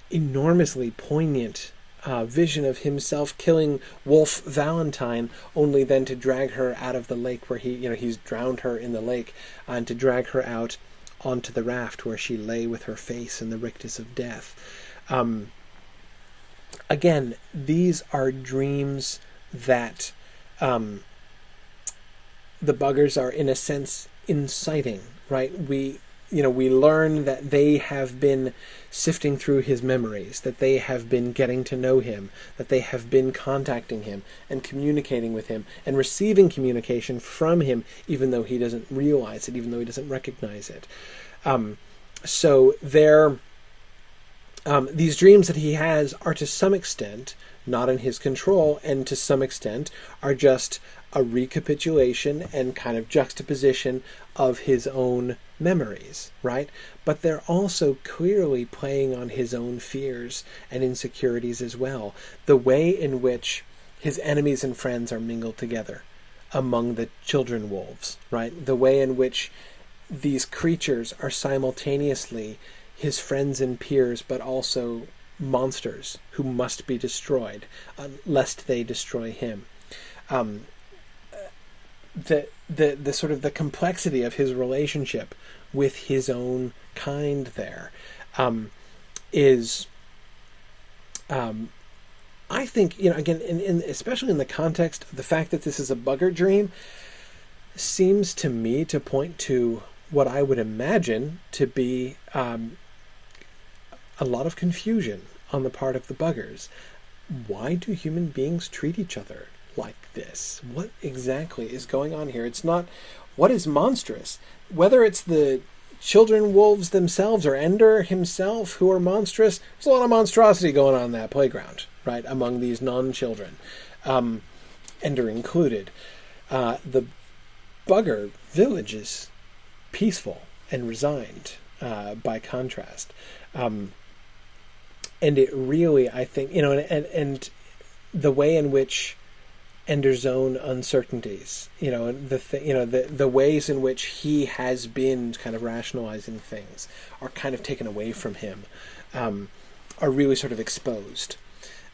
enormously poignant vision of himself killing Wolf Valentine, only then to drag her out of the lake where he's drowned her in the lake, and to drag her out onto the raft where she lay with her face in the rictus of death. Again, these are dreams that the buggers are, in a sense, inciting, right? We learn that they have been sifting through his memories, that they have been getting to know him, that they have been contacting him and communicating with him and receiving communication from him, even though he doesn't realize it, even though he doesn't recognize it. So these dreams that he has are, to some extent, not in his control, and to some extent are just a recapitulation and kind of juxtaposition of his own memories, right? But they're also clearly playing on his own fears and insecurities as well. The way in which his enemies and friends are mingled together among the children wolves, right? The way in which these creatures are simultaneously his friends and peers, but also monsters who must be destroyed, lest they destroy him. The sort of the complexity of his relationship with his own kind there is, I think, again, especially in the context of the fact that this is a bugger dream, seems to me to point to what I would imagine to be a lot of confusion on the part of the buggers. Why do human beings treat each other like this? What exactly is going on here? It's not what is monstrous. Whether it's the children wolves themselves or Ender himself who are monstrous, there's a lot of monstrosity going on in that playground, right, among these non-children, Ender included. The bugger village is peaceful and resigned, by contrast. And it really, I think, and the way in which Ender's own uncertainties, the ways in which he has been kind of rationalizing things are kind of taken away from him, are really sort of exposed.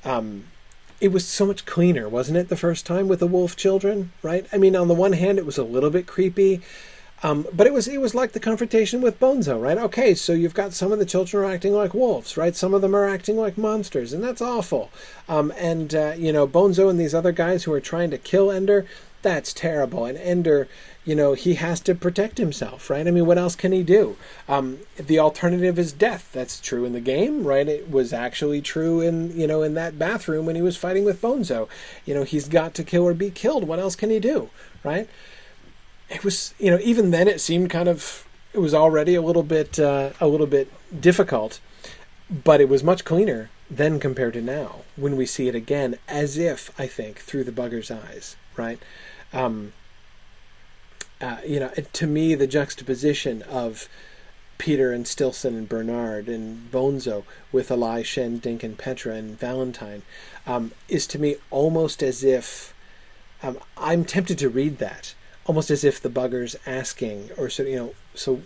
It was so much cleaner, wasn't it, the first time with the wolf children, right? I mean, on the one hand, it was a little bit creepy, but it was like the confrontation with Bonzo, right? Okay, so you've got some of the children are acting like wolves, right? Some of them are acting like monsters, and that's awful. Bonzo and these other guys who are trying to kill Ender, that's terrible. And Ender, he has to protect himself, right? I mean, what else can he do? The alternative is death. That's true in the game, right? It was actually true in that bathroom when he was fighting with Bonzo. He's got to kill or be killed. What else can he do, right? It was, even then it seemed it was already a little bit difficult, but it was much cleaner then compared to now when we see it again, as if, I think, through the bugger's eyes, right? To me, the juxtaposition of Peter and Stilson and Bernard and Bonzo with Eli, Shen, Dink, and Petra and Valentine is to me almost as if, I'm tempted to read that, almost as if the bugger's asking, or so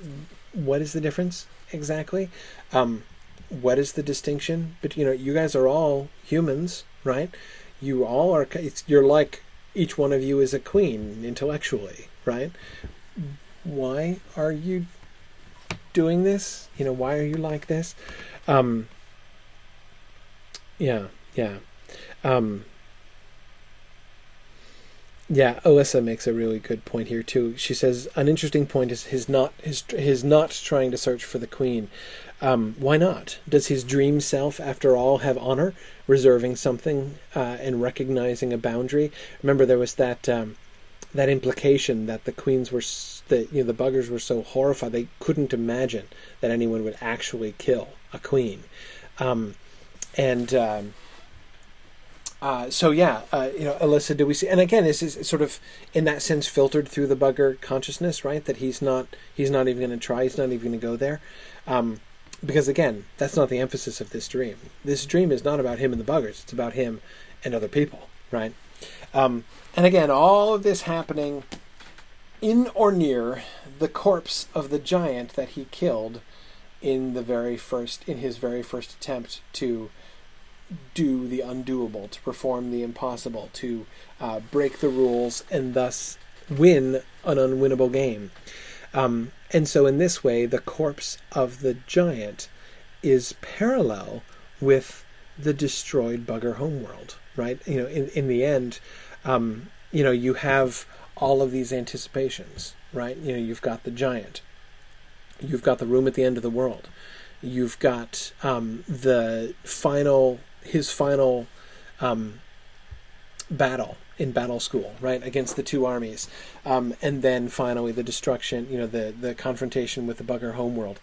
what is the difference exactly? What is the distinction? But you guys are all humans, right? You all are. You're like, each one of you is a queen intellectually, right? Why are you doing this? Why are you like this? Yeah, Alyssa makes a really good point here too. She says an interesting point is his not trying to search for the queen. Why not? Does his dream self, after all, have honor, reserving something and recognizing a boundary? Remember, there was that implication that the queens were the buggers were so horrified they couldn't imagine that anyone would actually kill a queen, Alyssa, do we see? And again, this is sort of in that sense filtered through the bugger consciousness, right? That he's not even going to try. He's not even going to go there, because again, that's not the emphasis of this dream. This dream is not about him and the buggers. It's about him and other people, right? And again, all of this happening in or near the corpse of the giant that he killed in his very first attempt to do the undoable, to perform the impossible, to break the rules and thus win an unwinnable game. And so in this way, the corpse of the giant is parallel with the destroyed bugger homeworld, right? In the end, you have all of these anticipations, right? You've got the giant. You've got the room at the end of the world. You've got his final battle in battle school, right, against the two armies, and then finally the destruction, the confrontation with the bugger homeworld.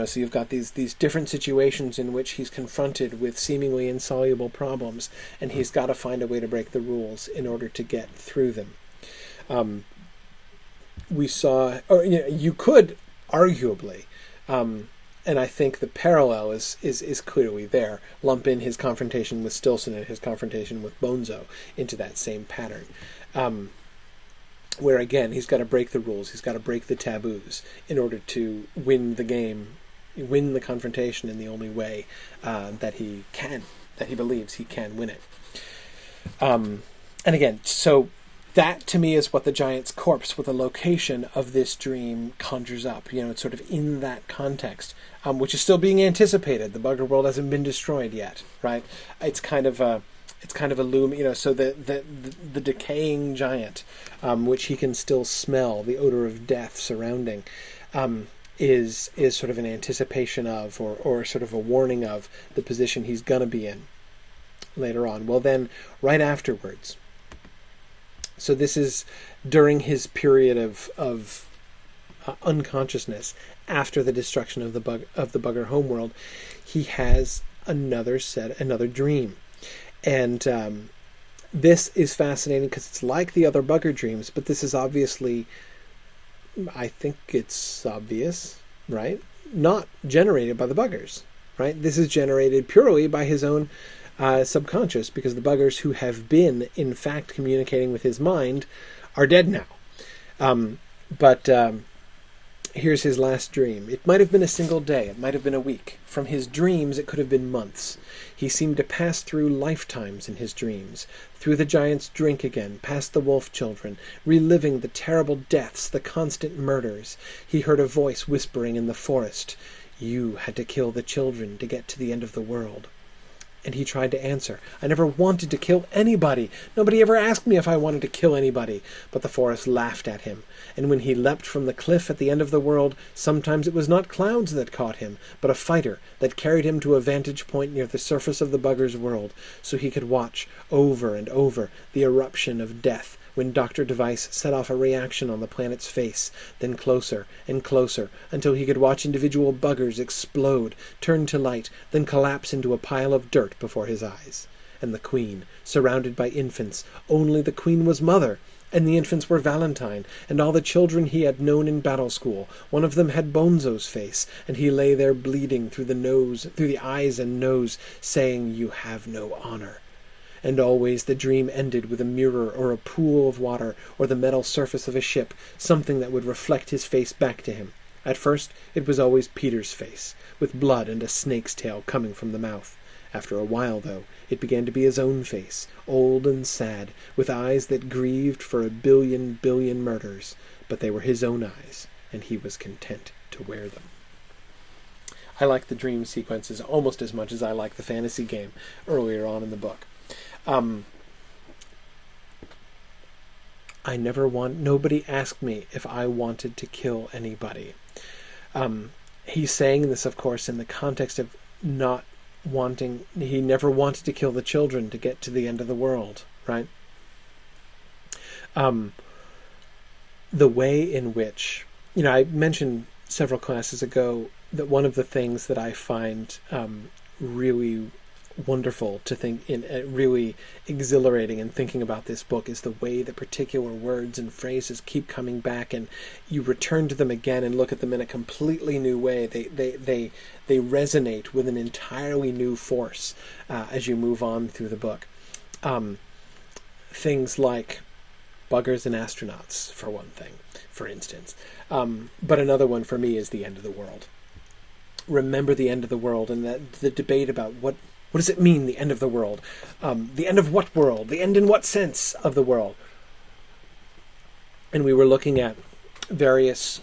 So you've got these different situations in which he's confronted with seemingly insoluble problems, and he's got to find a way to break the rules in order to get through them. You could arguably, and I think the parallel is clearly there, lump in his confrontation with Stilson and his confrontation with Bonzo into that same pattern. Where again, he's got to break the rules, he's got to break the taboos in order to win the game, win the confrontation in the only way that he believes he can win it. And again, so that, to me, is what the giant's corpse, what the location of this dream conjures up. It's sort of in that context, which is still being anticipated. The bugger world hasn't been destroyed yet, right? It's kind of a loom. So the decaying giant, which he can still smell, the odor of death surrounding, is sort of an anticipation of, or sort of a warning of the position he's gonna be in later on. Well, then, right afterwards. So this is during his period of unconsciousness after the destruction of the bugger homeworld. He has another dream, and this is fascinating because it's like the other bugger dreams, but this is obviously, I think it's obvious, right? Not generated by the buggers, right? This is generated purely by his own subconscious, because the buggers who have been, in fact, communicating with his mind are dead now. But here's his last dream. It might have been a single day. It might have been a week. From his dreams, it could have been months. He seemed to pass through lifetimes in his dreams, through the giant's drink again, past the wolf children, reliving the terrible deaths, the constant murders. He heard a voice whispering in the forest, "You had to kill the children to get to the end of the world." And he tried to answer, "I never wanted to kill anybody. Nobody ever asked me if I wanted to kill anybody." But the forest laughed at him. And when he leapt from the cliff at the end of the world, sometimes it was not clouds that caught him, but a fighter that carried him to a vantage point near the surface of the bugger's world, so he could watch over and over the eruption of death when Dr. Device set off a reaction on the planet's face, then closer and closer, until he could watch individual buggers explode, turn to light, then collapse into a pile of dirt before his eyes. And the Queen, surrounded by infants, only the Queen was mother, and the infants were Valentine, and all the children he had known in battle school. One of them had Bonzo's face, and he lay there bleeding through the eyes and nose, saying, "You have no honor." And always the dream ended with a mirror or a pool of water or the metal surface of a ship, something that would reflect his face back to him. At first it was always Peter's face, with blood and a snake's tail coming from the mouth. After a while, though, it began to be his own face, old and sad, with eyes that grieved for a billion murders, but they were his own eyes, and he was content to wear them. I like the dream sequences almost as much as I like the fantasy game earlier on in the book. Nobody asked me if I wanted to kill anybody. He's saying this, of course, in the context of not wanting, he never wanted to kill the children to get to the end of the world, right? The way in which, I mentioned several classes ago that one of the things that I find really wonderful to think in, really exhilarating in thinking about this book is the way that particular words and phrases keep coming back, and you return to them again and look at them in a completely new way. They resonate with an entirely new force as you move on through the book. Things like buggers and astronauts, for one thing, for instance. But another one for me is the end of the world. Remember the end of the world, and the debate about what does it mean, the end of the world? The end of what world? The end in what sense of the world? And we were looking at various,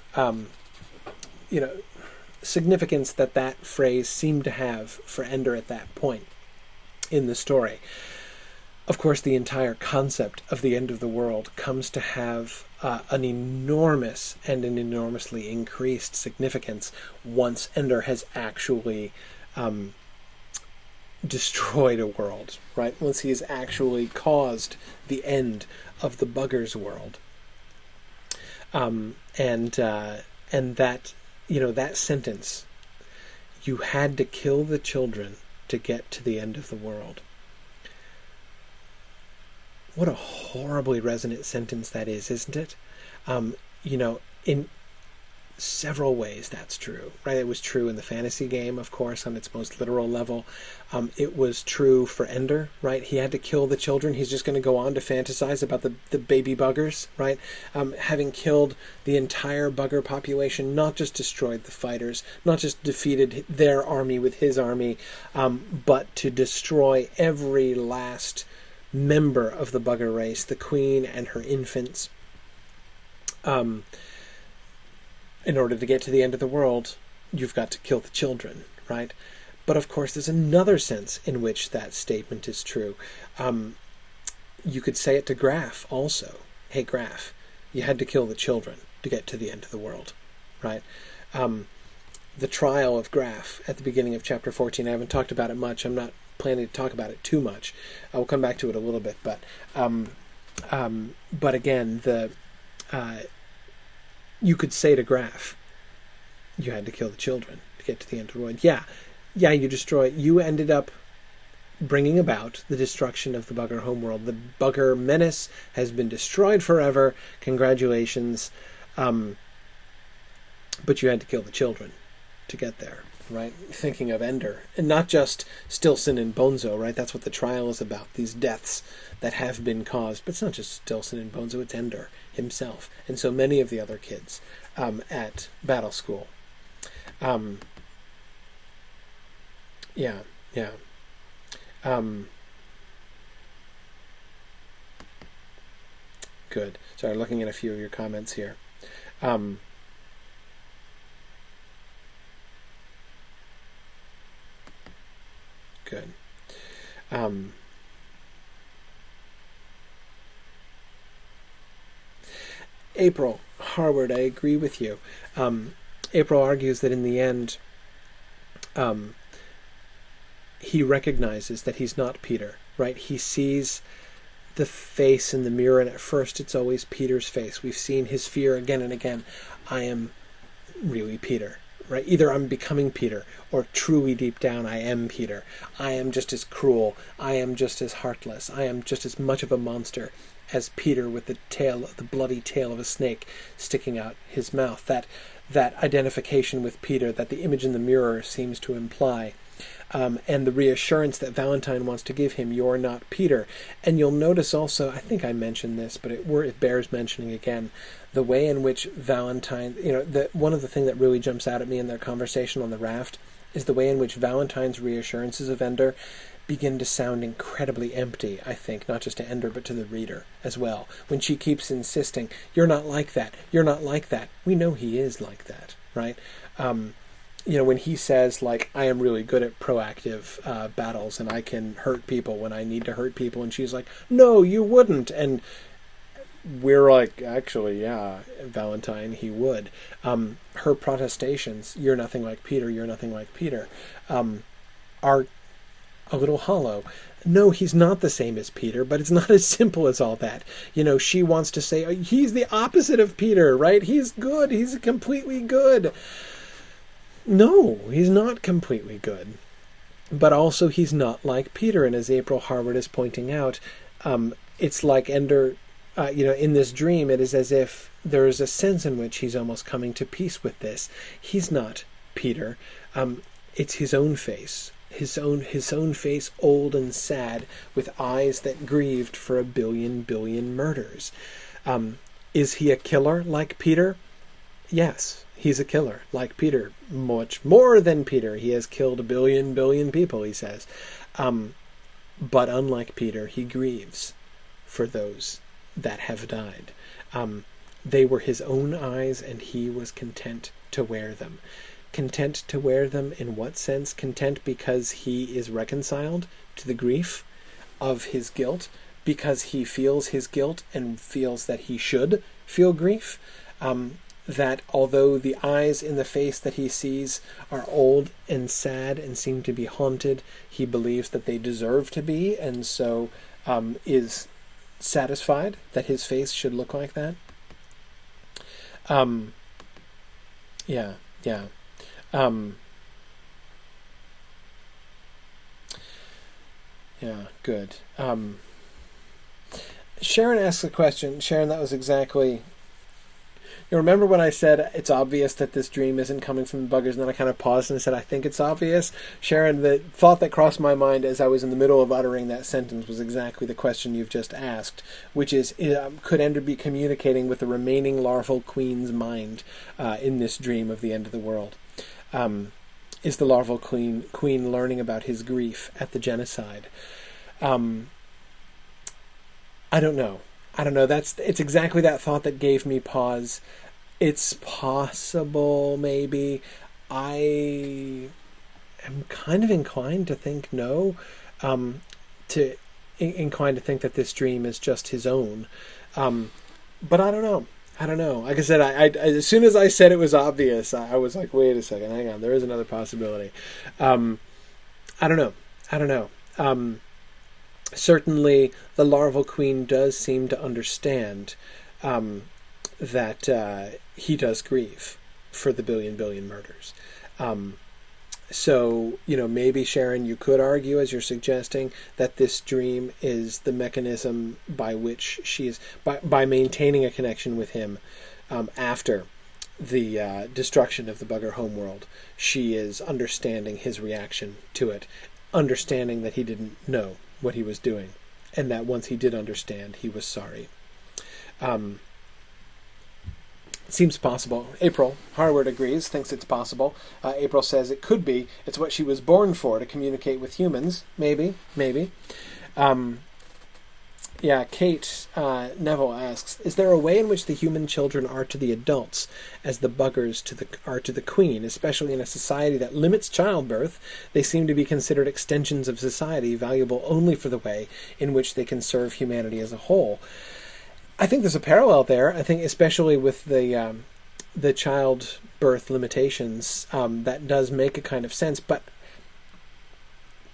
significance that phrase seemed to have for Ender at that point in the story. Of course, the entire concept of the end of the world comes to have an enormous and an enormously increased significance once Ender has actually destroyed a world, right? Once he has actually caused the end of the bugger's world. And that, that sentence, you had to kill the children to get to the end of the world. What a horribly resonant sentence that is, isn't it? In several ways that's true, right? It was true in the fantasy game, of course, on its most literal level. It was true for Ender, right? He had to kill the children. He's just going to go on to fantasize about the baby buggers, right? Having killed the entire bugger population, not just destroyed the fighters, not just defeated their army with his army, but to destroy every last member of the bugger race, the queen and her infants. In order to get to the end of the world, you've got to kill the children, right? But of course, there's another sense in which that statement is true. You could say it to Graf also. Hey, Graf, you had to kill the children to get to the end of the world, right? The trial of Graf at the beginning of chapter 14, I haven't talked about it much. I'm not planning to talk about it too much. I will come back to it a little bit, but again, you could say to Graf, you had to kill the children to get to the end of the world. Yeah, you ended up bringing about the destruction of the bugger homeworld. The bugger menace has been destroyed forever. Congratulations. But you had to kill the children to get there, right? Thinking of Ender, and not just Stilson and Bonzo, right? That's what the trial is about, these deaths that have been caused. But it's not just Stilson and Bonzo, it's Ender himself, and so many of the other kids at Battle School. Good. Sorry, looking at a few of your comments here. Good. April Harward, I agree with you. April argues that in the end, he recognizes that he's not Peter, right? He sees the face in the mirror, and at first it's always Peter's face. We've seen his fear again and again. I am really Peter, right? Either I'm becoming Peter, or truly deep down I am Peter. I am just as cruel. I am just as heartless. I am just as much of a monster as Peter, with the bloody tail of a snake sticking out his mouth. That identification with Peter that the image in the mirror seems to imply. And the reassurance that Valentine wants to give him, you're not Peter. And you'll notice also, I think I mentioned this, but it bears mentioning again, the way in which Valentine, one of the things that really jumps out at me in their conversation on the raft is the way in which Valentine's reassurances of Ender begin to sound incredibly empty, I think, not just to Ender, but to the reader as well. When she keeps insisting, you're not like that, you're not like that. We know he is like that, right? When he says, like, I am really good at proactive battles and I can hurt people when I need to hurt people, and she's like, no, you wouldn't. And we're like, actually, yeah, Valentine, he would. Her protestations, you're nothing like Peter, you're nothing like Peter, are a little hollow. No, he's not the same as Peter, but it's not as simple as all that. She wants to say, he's the opposite of Peter, right? He's good, he's completely good. No, he's not completely good. but also he's not like Peter. And as April Harwood is pointing out, it's like Ender, in this dream, it is as if there is a sense in which he's almost coming to peace with this. He's not Peter. It's his own face. His own face, old and sad, with eyes that grieved for 1 billion murders. Is he a killer like Peter? Yes, he's a killer like Peter. Much more than Peter. He has killed 1 billion people, he says. But unlike Peter, he grieves for those that have died. They were his own eyes, and he was content to wear them. Content to wear them in what sense? Content because he is reconciled to the grief of his guilt, because he feels his guilt and feels that he should feel grief. That although the eyes in the face that he sees are old and sad and seem to be haunted, he believes that they deserve to be, and so is satisfied that his face should look like that. Good. Sharon asks a question. Sharon, that was exactly... You remember when I said it's obvious that this dream isn't coming from the buggers, and then I kind of paused and said, I think it's obvious? Sharon, the thought that crossed my mind as I was in the middle of uttering that sentence was exactly the question you've just asked, which is, could Ender be communicating with the remaining larval queen's mind in this dream of the end of the world? Is the larval queen learning about his grief at the genocide? I don't know. It's exactly that thought that gave me pause. It's possible, maybe. I am kind of inclined to think no. Inclined to think that this dream is just his own. But I don't know. Like I said, I as soon as I said it was obvious, I was like, wait a second, hang on, there is another possibility. I don't know. Certainly, the larval queen does seem to understand that he does grieve for the 1 billion murders. So, maybe, Sharon, you could argue, as you're suggesting, that this dream is the mechanism by which she is, by maintaining a connection with him after the destruction of the bugger homeworld, she is understanding his reaction to it, understanding that he didn't know what he was doing, and that once he did understand, he was sorry. Seems possible. April Harwood agrees, thinks it's possible. April says it could be. It's what she was born for, to communicate with humans. Maybe. Kate Neville asks, is there a way in which the human children are to the adults as the buggers are to the queen, especially in a society that limits childbirth? They seem to be considered extensions of society, valuable only for the way in which they can serve humanity as a whole. I think there's a parallel there. I think especially with the childbirth limitations, that does make a kind of sense, but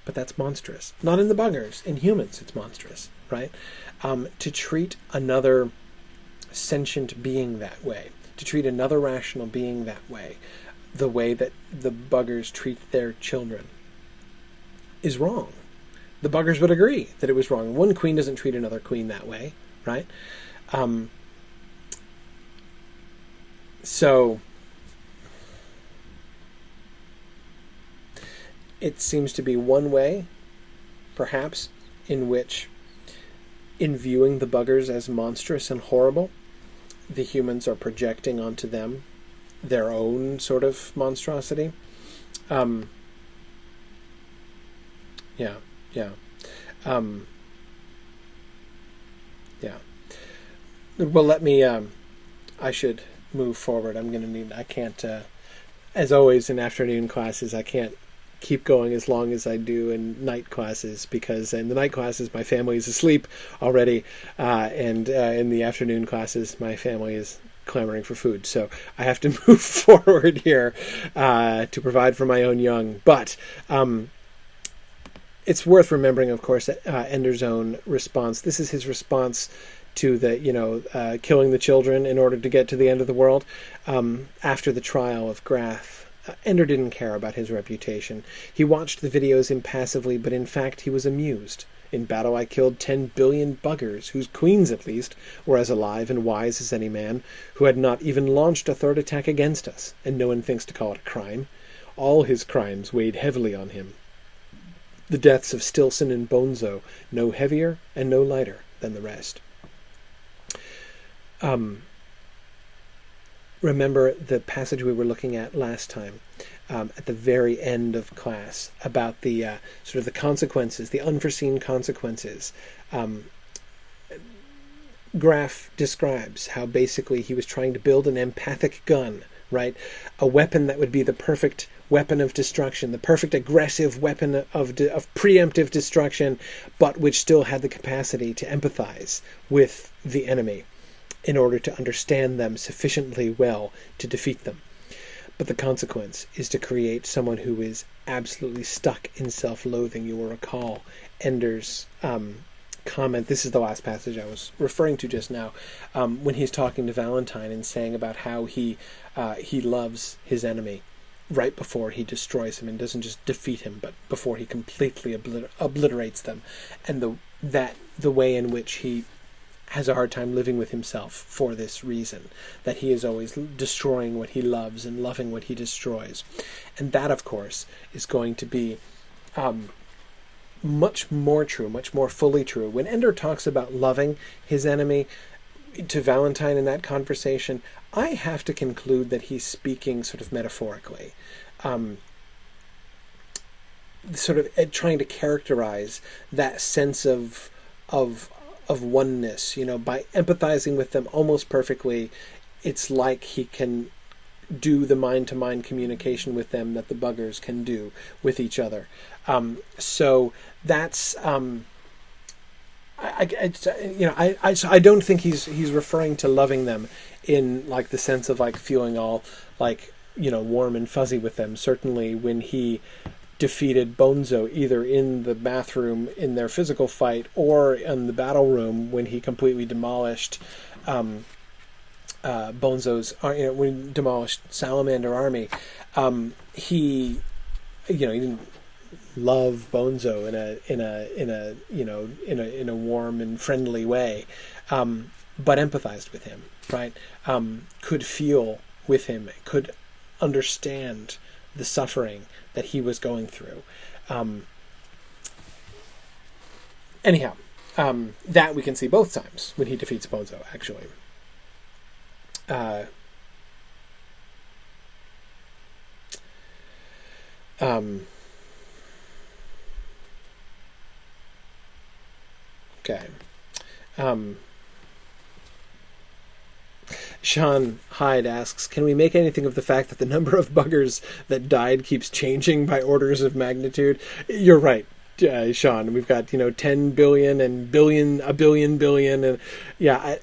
that's monstrous. Not in the buggers. In humans, it's monstrous, right? To treat another sentient being that way, to treat another rational being that way, the way that the buggers treat their children, is wrong. The buggers would agree that it was wrong. One queen doesn't treat another queen that way, right? So it seems to be one way, perhaps, in which, in viewing the buggers as monstrous and horrible, the humans are projecting onto them their own sort of monstrosity. Well, let me, I should move forward. I can't, as always in afternoon classes, I can't keep going as long as I do in night classes, because in the night classes my family is asleep already, and in the afternoon classes my family is clamoring for food. So I have to move forward here to provide for my own young. But it's worth remembering, of course, that Ender's own response. This is his response to the, killing the children in order to get to the end of the world. After the trial of Grath, Ender didn't care about his reputation. He watched the videos impassively, but in fact he was amused. In battle I killed 10 billion buggers, whose queens at least were as alive and wise as any man, who had not even launched a third attack against us, and no one thinks to call it a crime. All his crimes weighed heavily on him. The deaths of Stilson and Bonzo, no heavier and no lighter than the rest. Remember the passage we were looking at last time, at the very end of class, about the sort of the consequences, the unforeseen consequences. Graf describes how basically he was trying to build an empathic gun, right? A weapon that would be the perfect weapon of destruction, the perfect aggressive weapon of preemptive destruction, but which still had the capacity to empathize with the enemy in order to understand them sufficiently well to defeat them. But the consequence is to create someone who is absolutely stuck in self-loathing. You will recall Ender's comment, this is the last passage I was referring to just now, when he's talking to Valentine and saying about how he loves his enemy right before he destroys him, and doesn't just defeat him, but before he completely obliterates them, and the way in which he has a hard time living with himself for this reason, that he is always destroying what he loves and loving what he destroys. And that, of course, is going to be much more true, much more fully true. When Ender talks about loving his enemy to Valentine in that conversation, I have to conclude that he's speaking sort of metaphorically, sort of trying to characterize that sense of oneness, by empathizing with them almost perfectly. It's like he can do the mind-to-mind communication with them that the buggers can do with each other. So that's I don't think he's referring to loving them in like the sense of like feeling all like warm and fuzzy with them. Certainly when he defeated Bonzo either in the bathroom in their physical fight or in the battle room when he completely demolished Bonzo's, when he demolished Salamander Army, he didn't love Bonzo in a warm and friendly way, but empathized with him, right? Could feel with him, could understand the suffering that he was going through. Anyhow, that we can see both times when he defeats Bonzo, actually. Okay. Sean Hyde asks, can we make anything of the fact that the number of buggers that died keeps changing by orders of magnitude? You're right, Sean. We've got, 10 billion and billion, a billion, billion. And I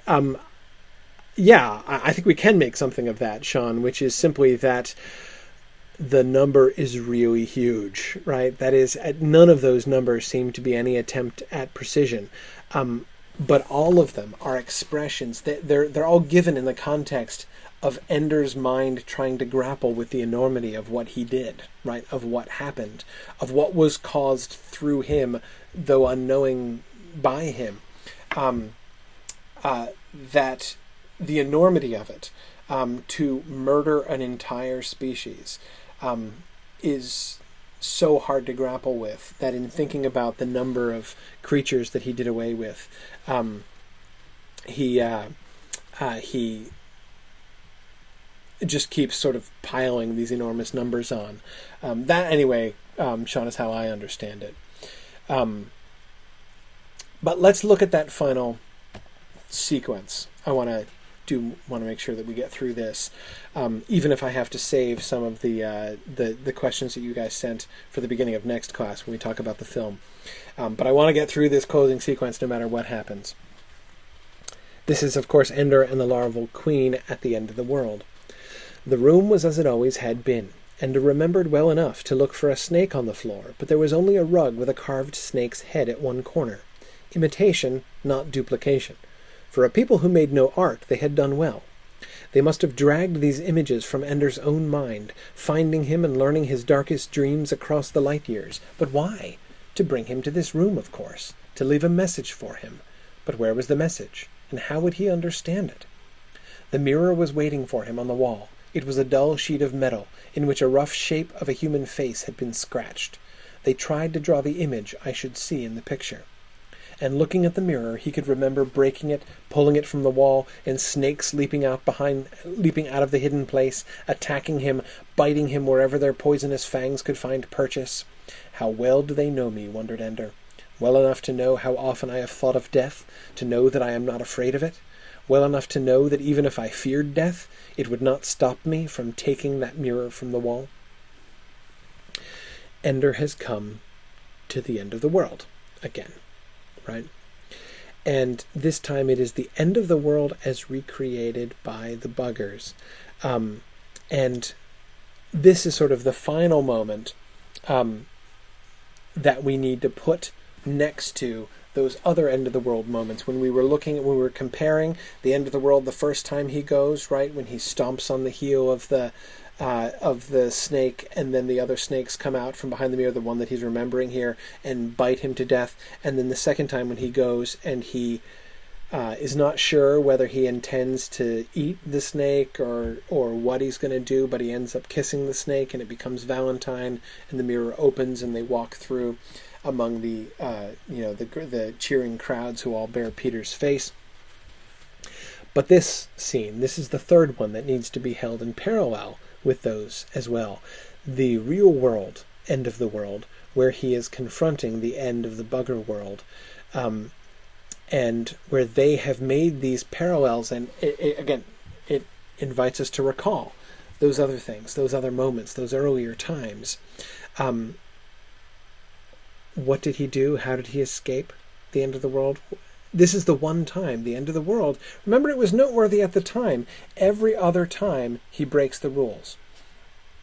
think we can make something of that, Sean, which is simply that the number is really huge, right? That is, none of those numbers seem to be any attempt at precision. But all of them are expressions. They're all given in the context of Ender's mind trying to grapple with the enormity of what he did, right? Of what happened, of what was caused through him, though unknowing by him. That the enormity of it, to murder an entire species, is so hard to grapple with that in thinking about the number of creatures that he did away with, he just keeps sort of piling these enormous numbers on. That, anyway, Sean, is how I understand it. But let's look at that final sequence. I want to make sure that we get through this, even if I have to save some of the questions that you guys sent for the beginning of next class when we talk about the film. But I want to get through this closing sequence no matter what happens. This is, of course, Ender and the larval queen at the end of the world. The room was as it always had been. Ender remembered well enough to look for a snake on the floor, but there was only a rug with a carved snake's head at one corner. Imitation, not duplication. For a people who made no art, they had done well. They must have dragged these images from Ender's own mind, finding him and learning his darkest dreams across the light years. But why? To bring him to this room, of course, to leave a message for him. But where was the message, and how would he understand it? The mirror was waiting for him on the wall. It was a dull sheet of metal, in which a rough shape of a human face had been scratched. They tried to draw the image I should see in the picture. And looking at the mirror, he could remember breaking it, pulling it from the wall, and snakes leaping out of the hidden place, attacking him, biting him wherever their poisonous fangs could find purchase. How well do they know me, wondered Ender. Well enough to know how often I have thought of death, to know that I am not afraid of it. Well enough to know that even if I feared death, it would not stop me from taking that mirror from the wall. Ender has come to the end of the world again, right? And this time it is the end of the world as recreated by the buggers. And this is sort of the final moment that we need to put next to those other end of the world moments. When we were comparing the end of the world the first time he goes, right, when he stomps on the heel of the snake, and then the other snakes come out from behind the mirror, the one that he's remembering here, and bite him to death. And then the second time when he goes and he is not sure whether he intends to eat the snake or what he's going to do, but he ends up kissing the snake, and it becomes Valentine, and the mirror opens, and they walk through among the cheering crowds who all bear Peter's face. But this scene, this is the third one that needs to be held in parallel with those as well. The real world, end of the world, where he is confronting the end of the bugger world, and where they have made these parallels, and it invites us to recall those other things, those other moments, those earlier times. What did he do? How did he escape the end of the world? This is the one time, the end of the world. Remember, it was noteworthy at the time. Every other time he breaks the rules,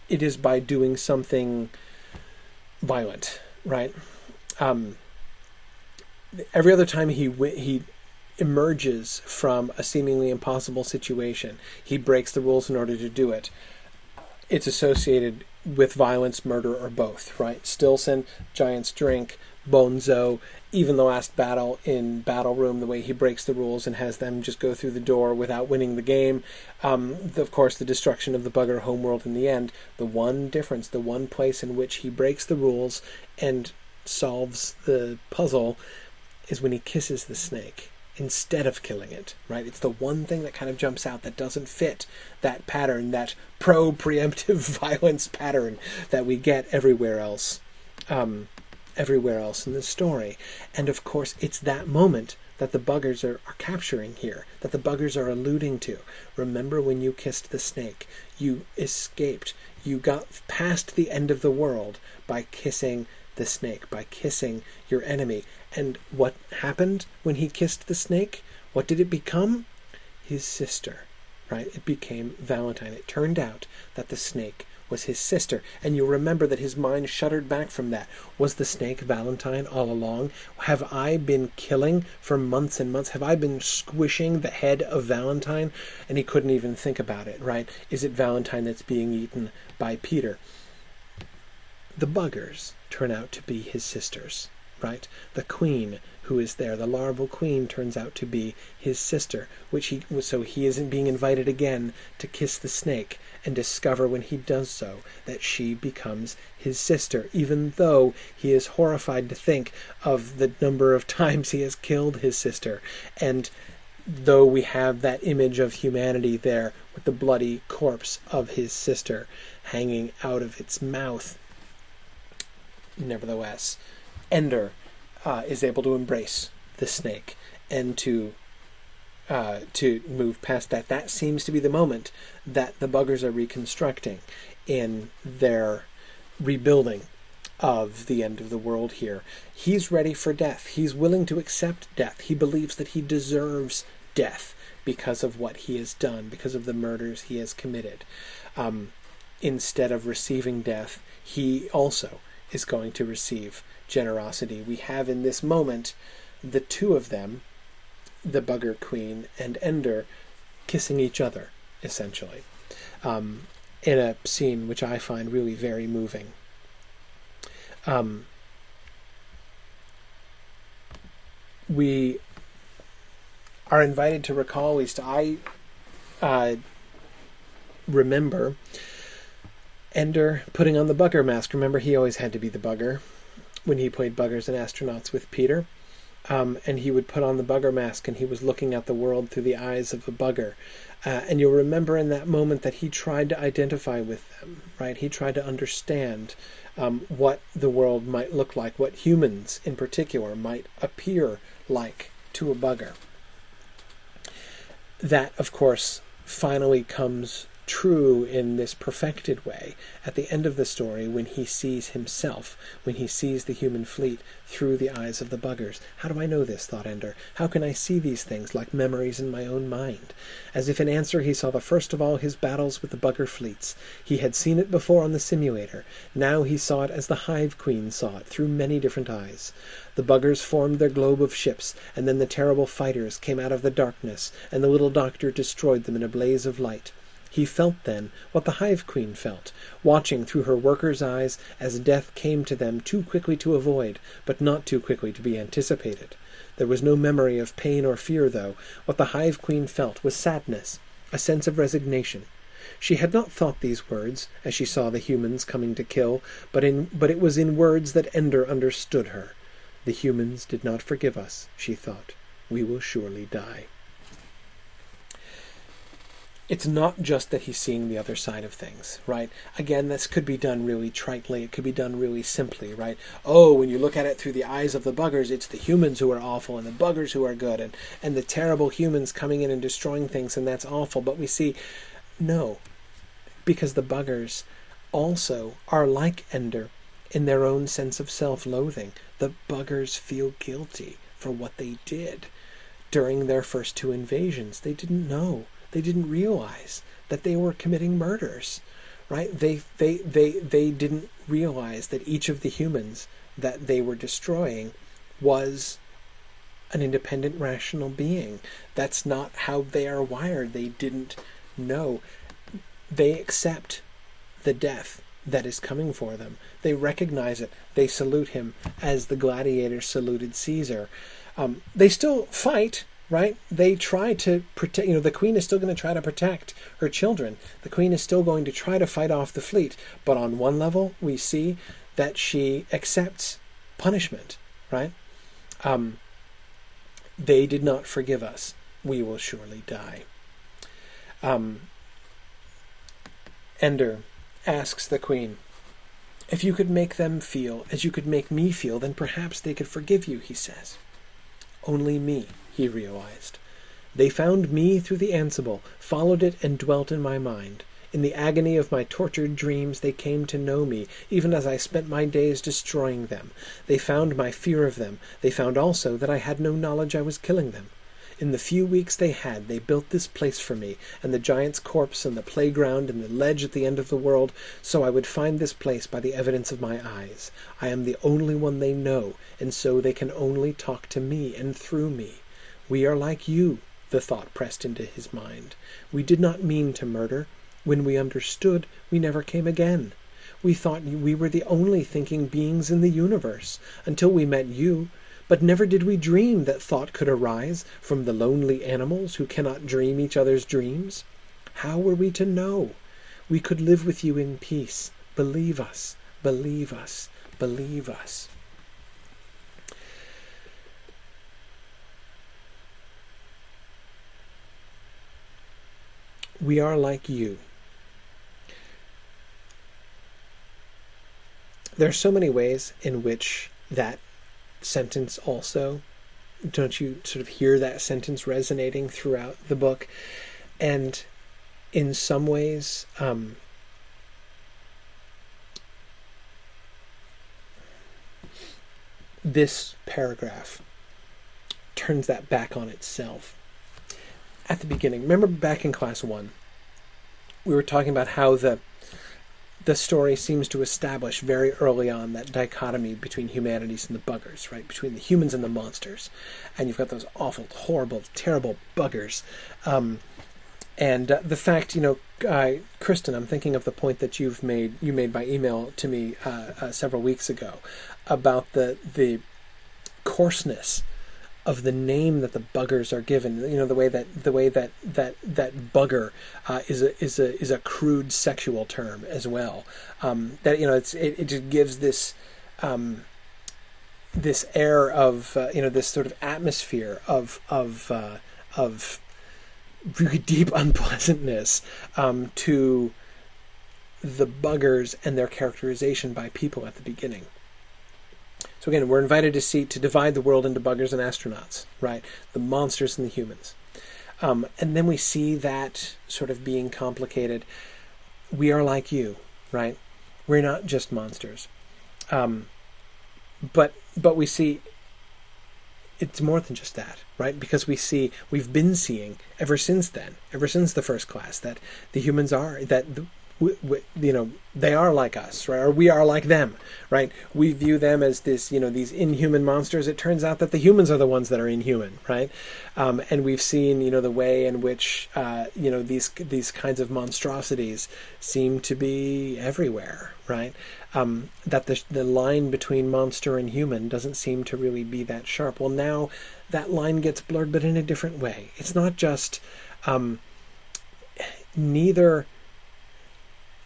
it is by doing something violent, right? Every other time he emerges from a seemingly impossible situation, he breaks the rules in order to do it. It's associated with violence, murder, or both, right? Stilson, Giant's Drink, Bonzo, even the last battle in Battle Room, the way he breaks the rules and has them just go through the door without winning the game. Of course, the destruction of the bugger homeworld in the end. The one difference, the one place in which he breaks the rules and solves the puzzle is when he kisses the snake instead of killing it, right? It's the one thing that kind of jumps out that doesn't fit that pattern, that preemptive violence pattern that we get everywhere else in the story. And of course, it's that moment that the buggers are capturing here, that the buggers are alluding to. Remember when you kissed the snake, you escaped, you got past the end of the world by kissing the snake, by kissing your enemy. And what happened when he kissed the snake? What did it become? His sister, right? It became Valentine. It turned out that the snake was his sister. And you'll remember that his mind shuddered back from that. Was the snake Valentine all along? Have I been killing for months and months? Have I been squishing the head of Valentine? And he couldn't even think about it, right? Is it Valentine that's being eaten by Peter? The buggers turn out to be his sisters, right? The queen who is there, the larval queen, turns out to be his sister, so he isn't being invited again to kiss the snake and discover when he does so that she becomes his sister, even though he is horrified to think of the number of times he has killed his sister. And though we have that image of humanity there with the bloody corpse of his sister hanging out of its mouth, nevertheless, Ender is able to embrace the snake and to move past that. That seems to be the moment that the buggers are reconstructing in their rebuilding of the end of the world here. He's ready for death. He's willing to accept death. He believes that he deserves death because of what he has done, because of the murders he has committed. Instead of receiving death, he also is going to receive generosity. We have in this moment the two of them, the bugger queen and Ender, kissing each other essentially, in a scene which I find really very moving. We are invited to recall, at least I remember, Ender putting on the bugger mask. Remember, he always had to be the bugger when he played Buggers and Astronauts with Peter. And he would put on the bugger mask, and he was looking at the world through the eyes of a bugger. And you'll remember in that moment that he tried to identify with them, right? He tried to understand what the world might look like, what humans in particular might appear like to a bugger. That, of course, finally comes true in this perfected way at the end of the story when he sees himself, when he sees the human fleet through the eyes of the buggers. How do I know this, thought Ender? How can I see these things like memories in my own mind? As if in answer he saw the first of all his battles with the bugger fleets. He had seen it before on the simulator. Now he saw it as the Hive Queen saw it, through many different eyes. The buggers formed their globe of ships, and then the terrible fighters came out of the darkness, and the little doctor destroyed them in a blaze of light. He felt then what the Hive Queen felt, watching through her workers' eyes as death came to them too quickly to avoid, but not too quickly to be anticipated. There was no memory of pain or fear, though. What the Hive Queen felt was sadness, a sense of resignation. She had not thought these words as she saw the humans coming to kill, but it was in words that Ender understood her. The humans did not forgive us, she thought. We will surely die. It's not just that he's seeing the other side of things, right? Again, this could be done really tritely. It could be done really simply, right? Oh, when you look at it through the eyes of the buggers, it's the humans who are awful and the buggers who are good, and the terrible humans coming in and destroying things, and that's awful. But we see, no, because the buggers also are like Ender in their own sense of self-loathing. The buggers feel guilty for what they did during their first two invasions. They didn't know. They didn't realize that they were committing murders, right? They didn't realize that each of the humans that they were destroying was an independent, rational being. That's not how they are wired. They didn't know. They accept the death that is coming for them. They recognize it. They salute him as the gladiators saluted Caesar. They still fight, right? They try to protect, the queen is still going to try to protect her children. The queen is still going to try to fight off the fleet. But on one level, we see that she accepts punishment, right? They did not forgive us. We will surely die. Ender asks the queen, if you could make them feel as you could make me feel, then perhaps they could forgive you, he says. Only me, he realized. They found me through the Ansible, followed it, and dwelt in my mind. In the agony of my tortured dreams, they came to know me, even as I spent my days destroying them. They found my fear of them. They found also that I had no knowledge I was killing them. In the few weeks they had, they built this place for me, and the giant's corpse, and the playground, and the ledge at the end of the world, so I would find this place by the evidence of my eyes. I am the only one they know, and so they can only talk to me and through me. We are like you, the thought pressed into his mind. We did not mean to murder. When we understood, we never came again. We thought we were the only thinking beings in the universe, until we met you. But never did we dream that thought could arise from the lonely animals who cannot dream each other's dreams. How were we to know? We could live with you in peace. Believe us, believe us, believe us. We are like you. There are so many ways in which that sentence also, don't you sort of hear that sentence resonating throughout the book? And in some ways, this paragraph turns that back on itself. At the beginning, remember back in class 1, we were talking about how the story seems to establish very early on that dichotomy between humanities and the buggers, right? Between the humans and the monsters. And you've got those awful, horrible, terrible buggers And the fact, Kristen, I'm thinking of the point that you made by email to me several weeks ago about the coarseness of the name that the buggers are given. The way that bugger is a crude sexual term as well. It just gives this this air of this sort of atmosphere of really deep unpleasantness to the buggers and their characterization by people at the beginning. So again, we're invited to divide the world into buggers and astronauts, right? The monsters and the humans. And then we see that sort of being complicated. We are like you, right? We're not just monsters. But we see it's more than just that, right? Because we've been seeing ever since the first class, that the humans they are like us, right? Or we are like them, right? We view them as these inhuman monsters. It turns out that the humans are the ones that are inhuman, right? And we've seen, the way in which, these kinds of monstrosities seem to be everywhere, right? That the line between monster and human doesn't seem to really be that sharp. Well, now that line gets blurred, but in a different way. It's not just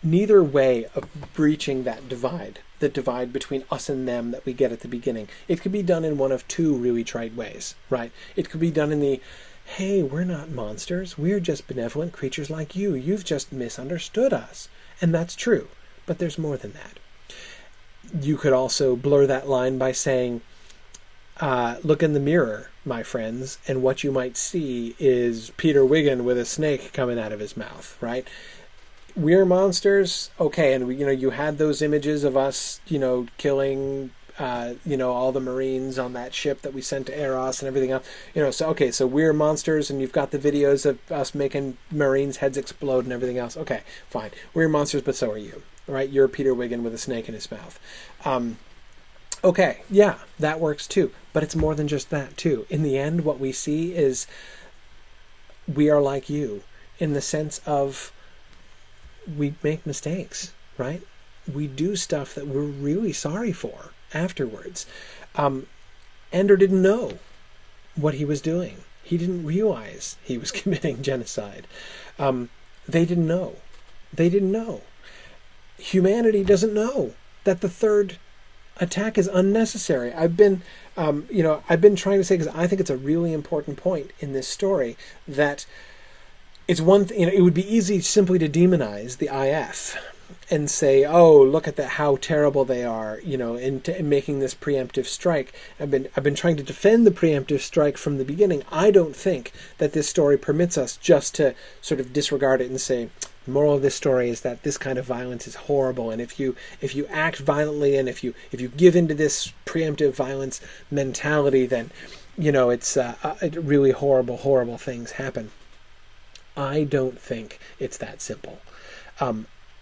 neither way of breaching that divide, the divide between us and them that we get at the beginning. It could be done in one of two really trite ways, right? It could be done in the, hey, we're not monsters. We're just benevolent creatures like you. You've just misunderstood us. And that's true. But there's more than that. You could also blur that line by saying, look in the mirror, my friends, and what you might see is Peter Wiggin with a snake coming out of his mouth, right? We're monsters, okay, and you had those images of us, killing, all the Marines on that ship that we sent to Eros and everything else, so we're monsters, and you've got the videos of us making Marines' heads explode and everything else. Okay, fine, we're monsters, but so are you, right? You're Peter Wiggin with a snake in his mouth. Okay, yeah, that works too, but it's more than just that too. In the end, what we see is we are like you in the sense of we make mistakes, right? We do stuff that we're really sorry for afterwards. Ender didn't know what he was doing. He didn't realize he was committing genocide. They didn't know. Humanity doesn't know that the third attack is unnecessary. I've been trying to say, because I think it's a really important point in this story, that it's it would be easy simply to demonize the IF and say, oh, look at how terrible they are, in making this preemptive strike. I've been trying to defend the preemptive strike from the beginning. I don't think that this story permits us just to sort of disregard it and say, the moral of this story is that this kind of violence is horrible, and if you act violently and if you give into this preemptive violence mentality, then it's really horrible things happen. I don't think it's that simple.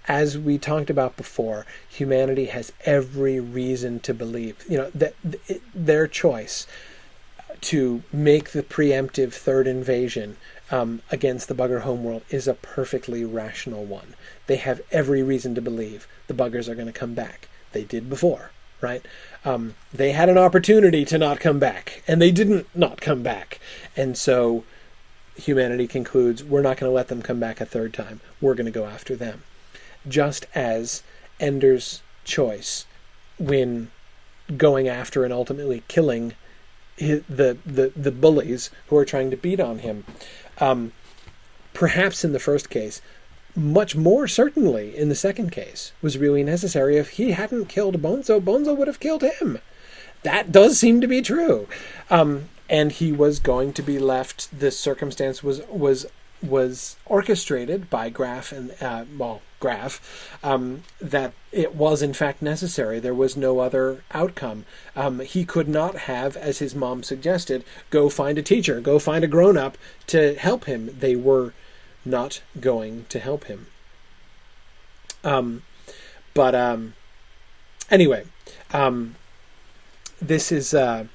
As we talked about before, humanity has every reason to believe, that their choice to make the preemptive third invasion against the bugger homeworld is a perfectly rational one. They have every reason to believe the buggers are going to come back. They did before, right? They had an opportunity to not come back, and they didn't not come back. And so humanity concludes, we're not going to let them come back a third time. We're going to go after them. Just as Ender's choice when going after and ultimately killing the bullies who are trying to beat on him, perhaps in the first case, much more certainly in the second case, was really necessary. If he hadn't killed Bonzo, Bonzo would have killed him. That does seem to be true. And he was going to be left. This circumstance was orchestrated by Graf and Graf, that it was in fact necessary. There was no other outcome. He could not have, as his mom suggested, go find a teacher, go find a grown-up to help him. They were not going to help him. Anyway, this is at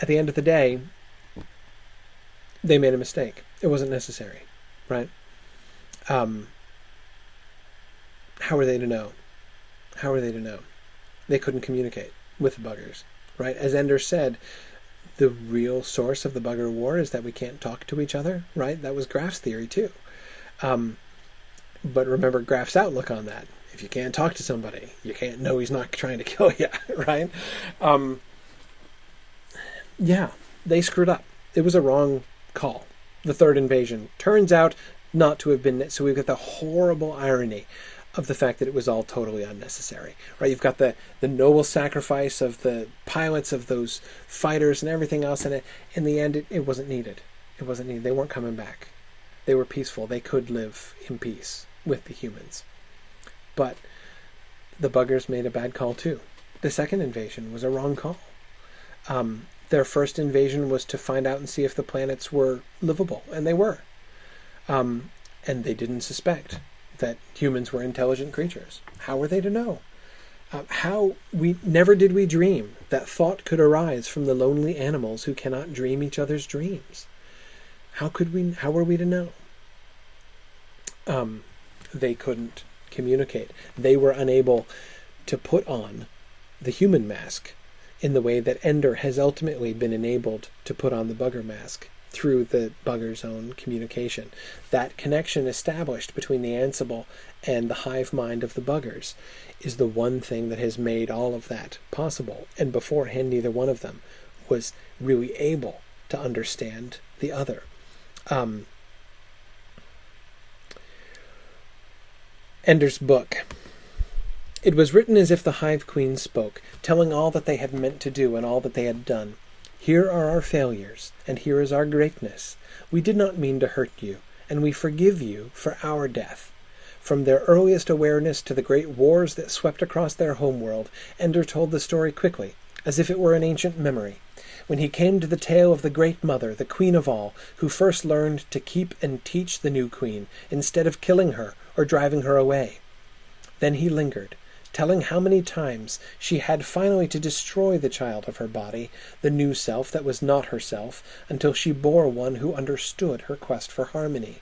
the end of the day, They made a mistake. It wasn't necessary, right? How were they to know? How were they to know? They couldn't communicate with the buggers, right? As Ender said, the real source of the bugger war is that we can't talk to each other, right? That was Graff's theory too. But remember Graff's outlook on that. If you can't talk to somebody, you can't know he's not trying to kill you, right? Yeah, they screwed up. It was a wrong call. The third invasion turns out not to have been, so we've got the horrible irony of the fact that it was all totally unnecessary, right? You've got the noble sacrifice of the pilots, of those fighters and everything else, and in the end it wasn't needed. It wasn't needed. They weren't coming back. They were peaceful. They could live in peace with the humans. But the buggers made a bad call too. The second invasion was a wrong call. Their first invasion was to find out and see if the planets were livable, and they were. And they didn't suspect that humans were intelligent creatures. How were they to know? Never did we dream that thought could arise from the lonely animals who cannot dream each other's dreams. How were we to know? They couldn't communicate. They were unable to put on the human mask in the way that Ender has ultimately been enabled to put on the bugger mask through the bugger's own communication. That connection established between the Ansible and the hive mind of the buggers is the one thing that has made all of that possible. And beforehand, neither one of them was really able to understand the other. Ender's book. It was written as if the hive queen spoke, telling all that they had meant to do and all that they had done. Here are our failures, and here is our greatness. We did not mean to hurt you, and we forgive you for our death. From their earliest awareness to the great wars that swept across their homeworld, Ender told the story quickly, as if it were an ancient memory. When he came to the tale of the Great Mother, the Queen of all, who first learned to keep and teach the new queen, instead of killing her or driving her away. Then he lingered, telling how many times she had finally to destroy the child of her body, the new self that was not herself, until she bore one who understood her quest for harmony.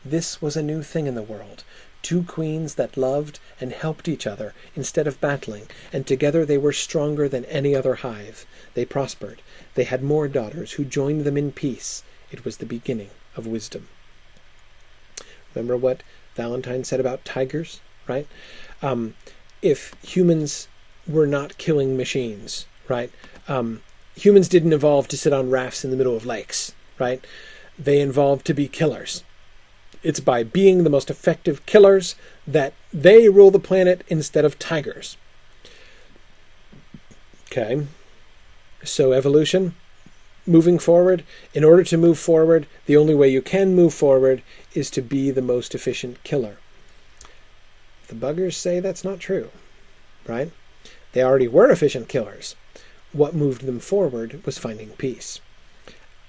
This was a new thing in the world. Two queens that loved and helped each other instead of battling, and together they were stronger than any other hive. They prospered. They had more daughters who joined them in peace. It was the beginning of wisdom. Remember what Valentine said about tigers, right? If humans were not killing machines, right? Humans didn't evolve to sit on rafts in the middle of lakes, right? They evolved to be killers. It's by being the most effective killers that they rule the planet instead of tigers. Okay. So evolution, moving forward. In order to move forward, the only way you can move forward is to be the most efficient killer. The buggers say that's not true, right? They already were efficient killers. What moved them forward was finding peace.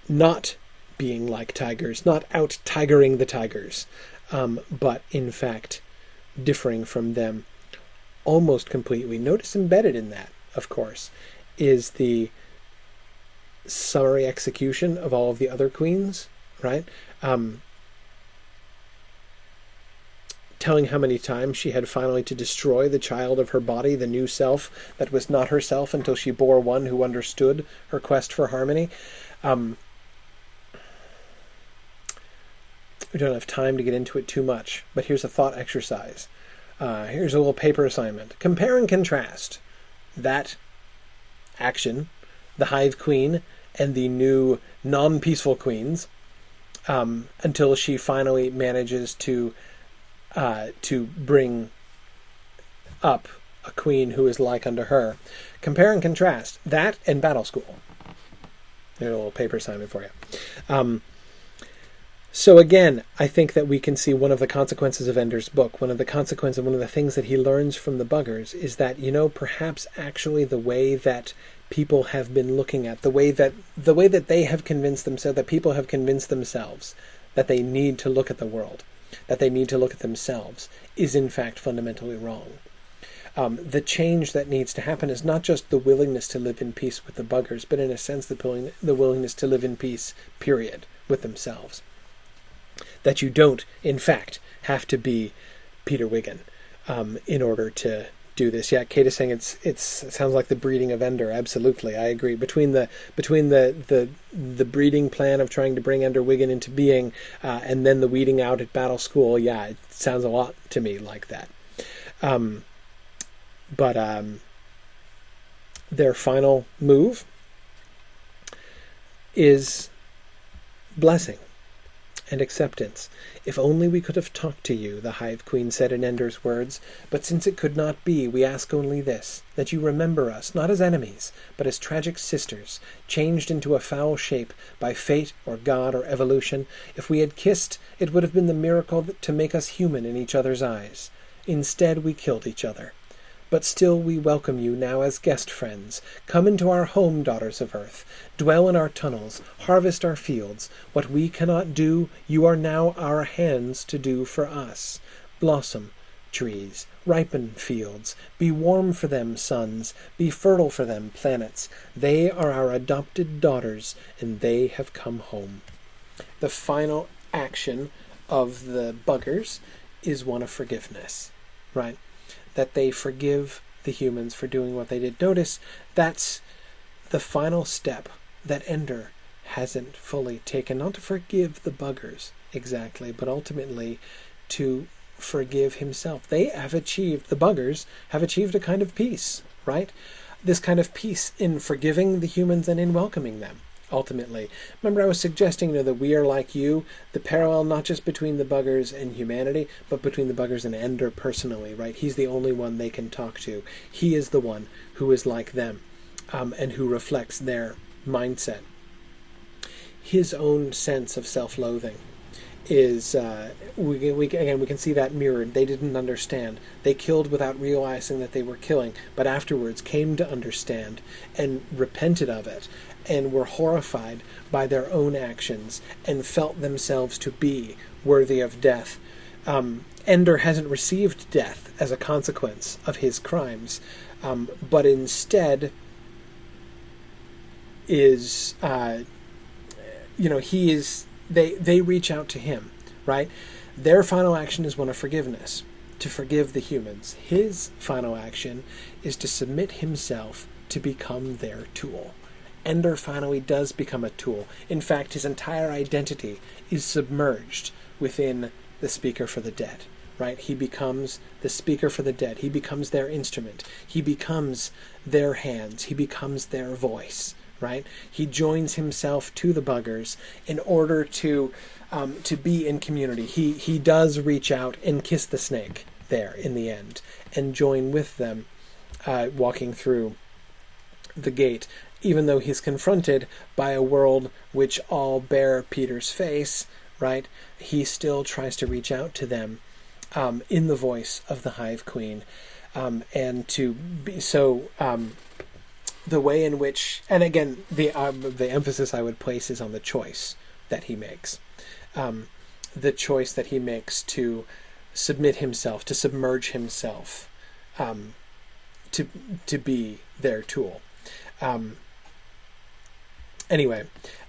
Not being like tigers, not out-tigering the tigers, but in fact differing from them almost completely. Notice embedded in that, of course, is the summary execution of all of the other queens, right? Telling how many times she had finally to destroy the child of her body, the new self that was not herself, until she bore one who understood her quest for harmony. We don't have time to get into it too much, but here's a thought exercise. Here's a little paper assignment. Compare and contrast that action, the hive queen and the new non-peaceful queens, until she finally manages to bring up a queen who is like unto her. Compare and contrast that and Battle School. There's a little paper assignment for you. So again, I think that we can see one of the consequences of Ender's book, one of the things that he learns from the buggers is that, perhaps actually the way that people have been looking at, the way that they have convinced themselves, that people have convinced themselves that they need to look at the world, that they need to look at themselves, is in fact fundamentally wrong. The change that needs to happen is not just the willingness to live in peace with the buggers, but in a sense the willingness to live in peace, period, with themselves. That you don't, in fact, have to be Peter Wiggin in order to do this. Yeah, Kate is saying it sounds like the breeding of Ender. Absolutely, I agree. Between the breeding plan of trying to bring Ender Wiggin into being, and then the weeding out at Battle School, yeah, it sounds a lot to me like that. But their final move is blessing and acceptance. If only we could have talked to you, the Hive Queen said in Ender's words, but since it could not be, we ask only this, that you remember us, not as enemies, but as tragic sisters, changed into a foul shape by fate or God or evolution. If we had kissed, it would have been the miracle to make us human in each other's eyes. Instead, we killed each other. But still we welcome you now as guest friends. Come into our home, daughters of Earth. Dwell in our tunnels. Harvest our fields. What we cannot do, you are now our hands to do for us. Blossom, trees. Ripen, fields. Be warm for them, suns. Be fertile for them, planets. They are our adopted daughters, and they have come home. The final action of the buggers is one of forgiveness, right? That they forgive the humans for doing what they did. Notice that's the final step that Ender hasn't fully taken. Not to forgive the buggers exactly, but ultimately to forgive himself. They have achieved, the buggers have achieved a kind of peace, right? This kind of peace in forgiving the humans and in welcoming them. Ultimately, remember I was suggesting that we are like you, the parallel not just between the buggers and humanity, but between the buggers and Ender personally, right? He's the only one they can talk to. He is the one who is like them, and who reflects their mindset. His own sense of self-loathing is, we can see that mirrored. They didn't understand. They killed without realizing that they were killing, but afterwards came to understand and repented of it, and were horrified by their own actions and felt themselves to be worthy of death. Ender hasn't received death as a consequence of his crimes, but instead is, he is, they reach out to him, right? Their final action is one of forgiveness, to forgive the humans. His final action is to submit himself to become their tool. Ender finally does become a tool. In fact, his entire identity is submerged within the Speaker for the Dead, right? He becomes the Speaker for the Dead. He becomes their instrument. He becomes their hands. He becomes their voice, right? He joins himself to the buggers in order to be in community. He does reach out and kiss the snake there in the end and join with them, walking through the gate, even though he's confronted by a world which all bear Peter's face, right? He still tries to reach out to them in the voice of the Hive Queen, and to be so. The way in which, and again, the emphasis I would place is on the choice that he makes, the choice that he makes to submit himself, to submerge himself, to be their tool. Anyway,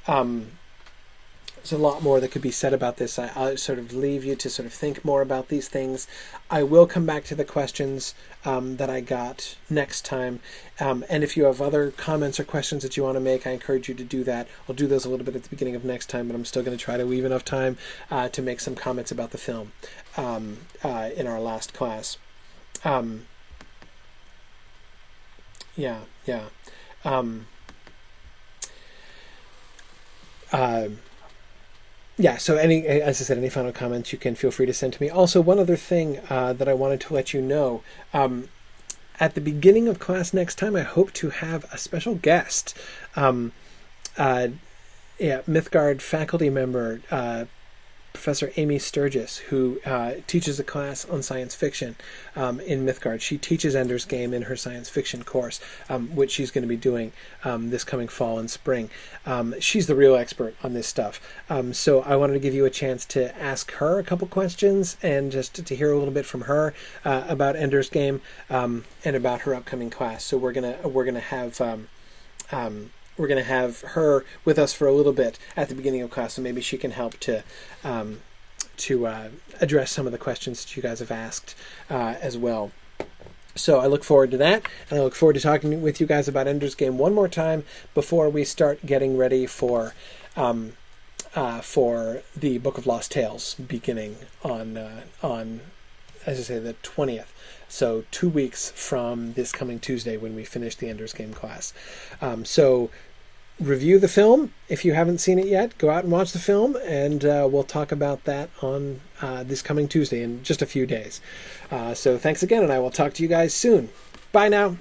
there's a lot more that could be said about this. I'll sort of leave you to sort of think more about these things. I will come back to the questions that I got next time. And if you have other comments or questions that you want to make, I encourage you to do that. I'll do those a little bit at the beginning of next time, but I'm still going to try to leave enough time to make some comments about the film in our last class. So as I said, any final comments you can feel free to send to me. Also, one other thing that I wanted to let you know, at the beginning of class next time, I hope to have a special guest, Mythgard faculty member, Professor Amy Sturgis, who teaches a class on science fiction in Mythgard. She teaches Ender's Game in her science fiction course, which she's going to be doing this coming fall and spring. She's the real expert on this stuff. So I wanted to give you a chance to ask her a couple questions and just to hear a little bit from her about Ender's Game and about her upcoming class. So we're gonna have have her with us for a little bit at the beginning of class, so maybe she can help to address some of the questions that you guys have asked as well. So I look forward to that, and I look forward to talking with you guys about Ender's Game one more time before we start getting ready for the Book of Lost Tales, beginning on as I say, the 20th. So 2 weeks from this coming Tuesday when we finish the Ender's Game class. So review the film. If you haven't seen it yet, go out and watch the film, and we'll talk about that on this coming Tuesday in just a few days. So thanks again, and I will talk to you guys soon. Bye now.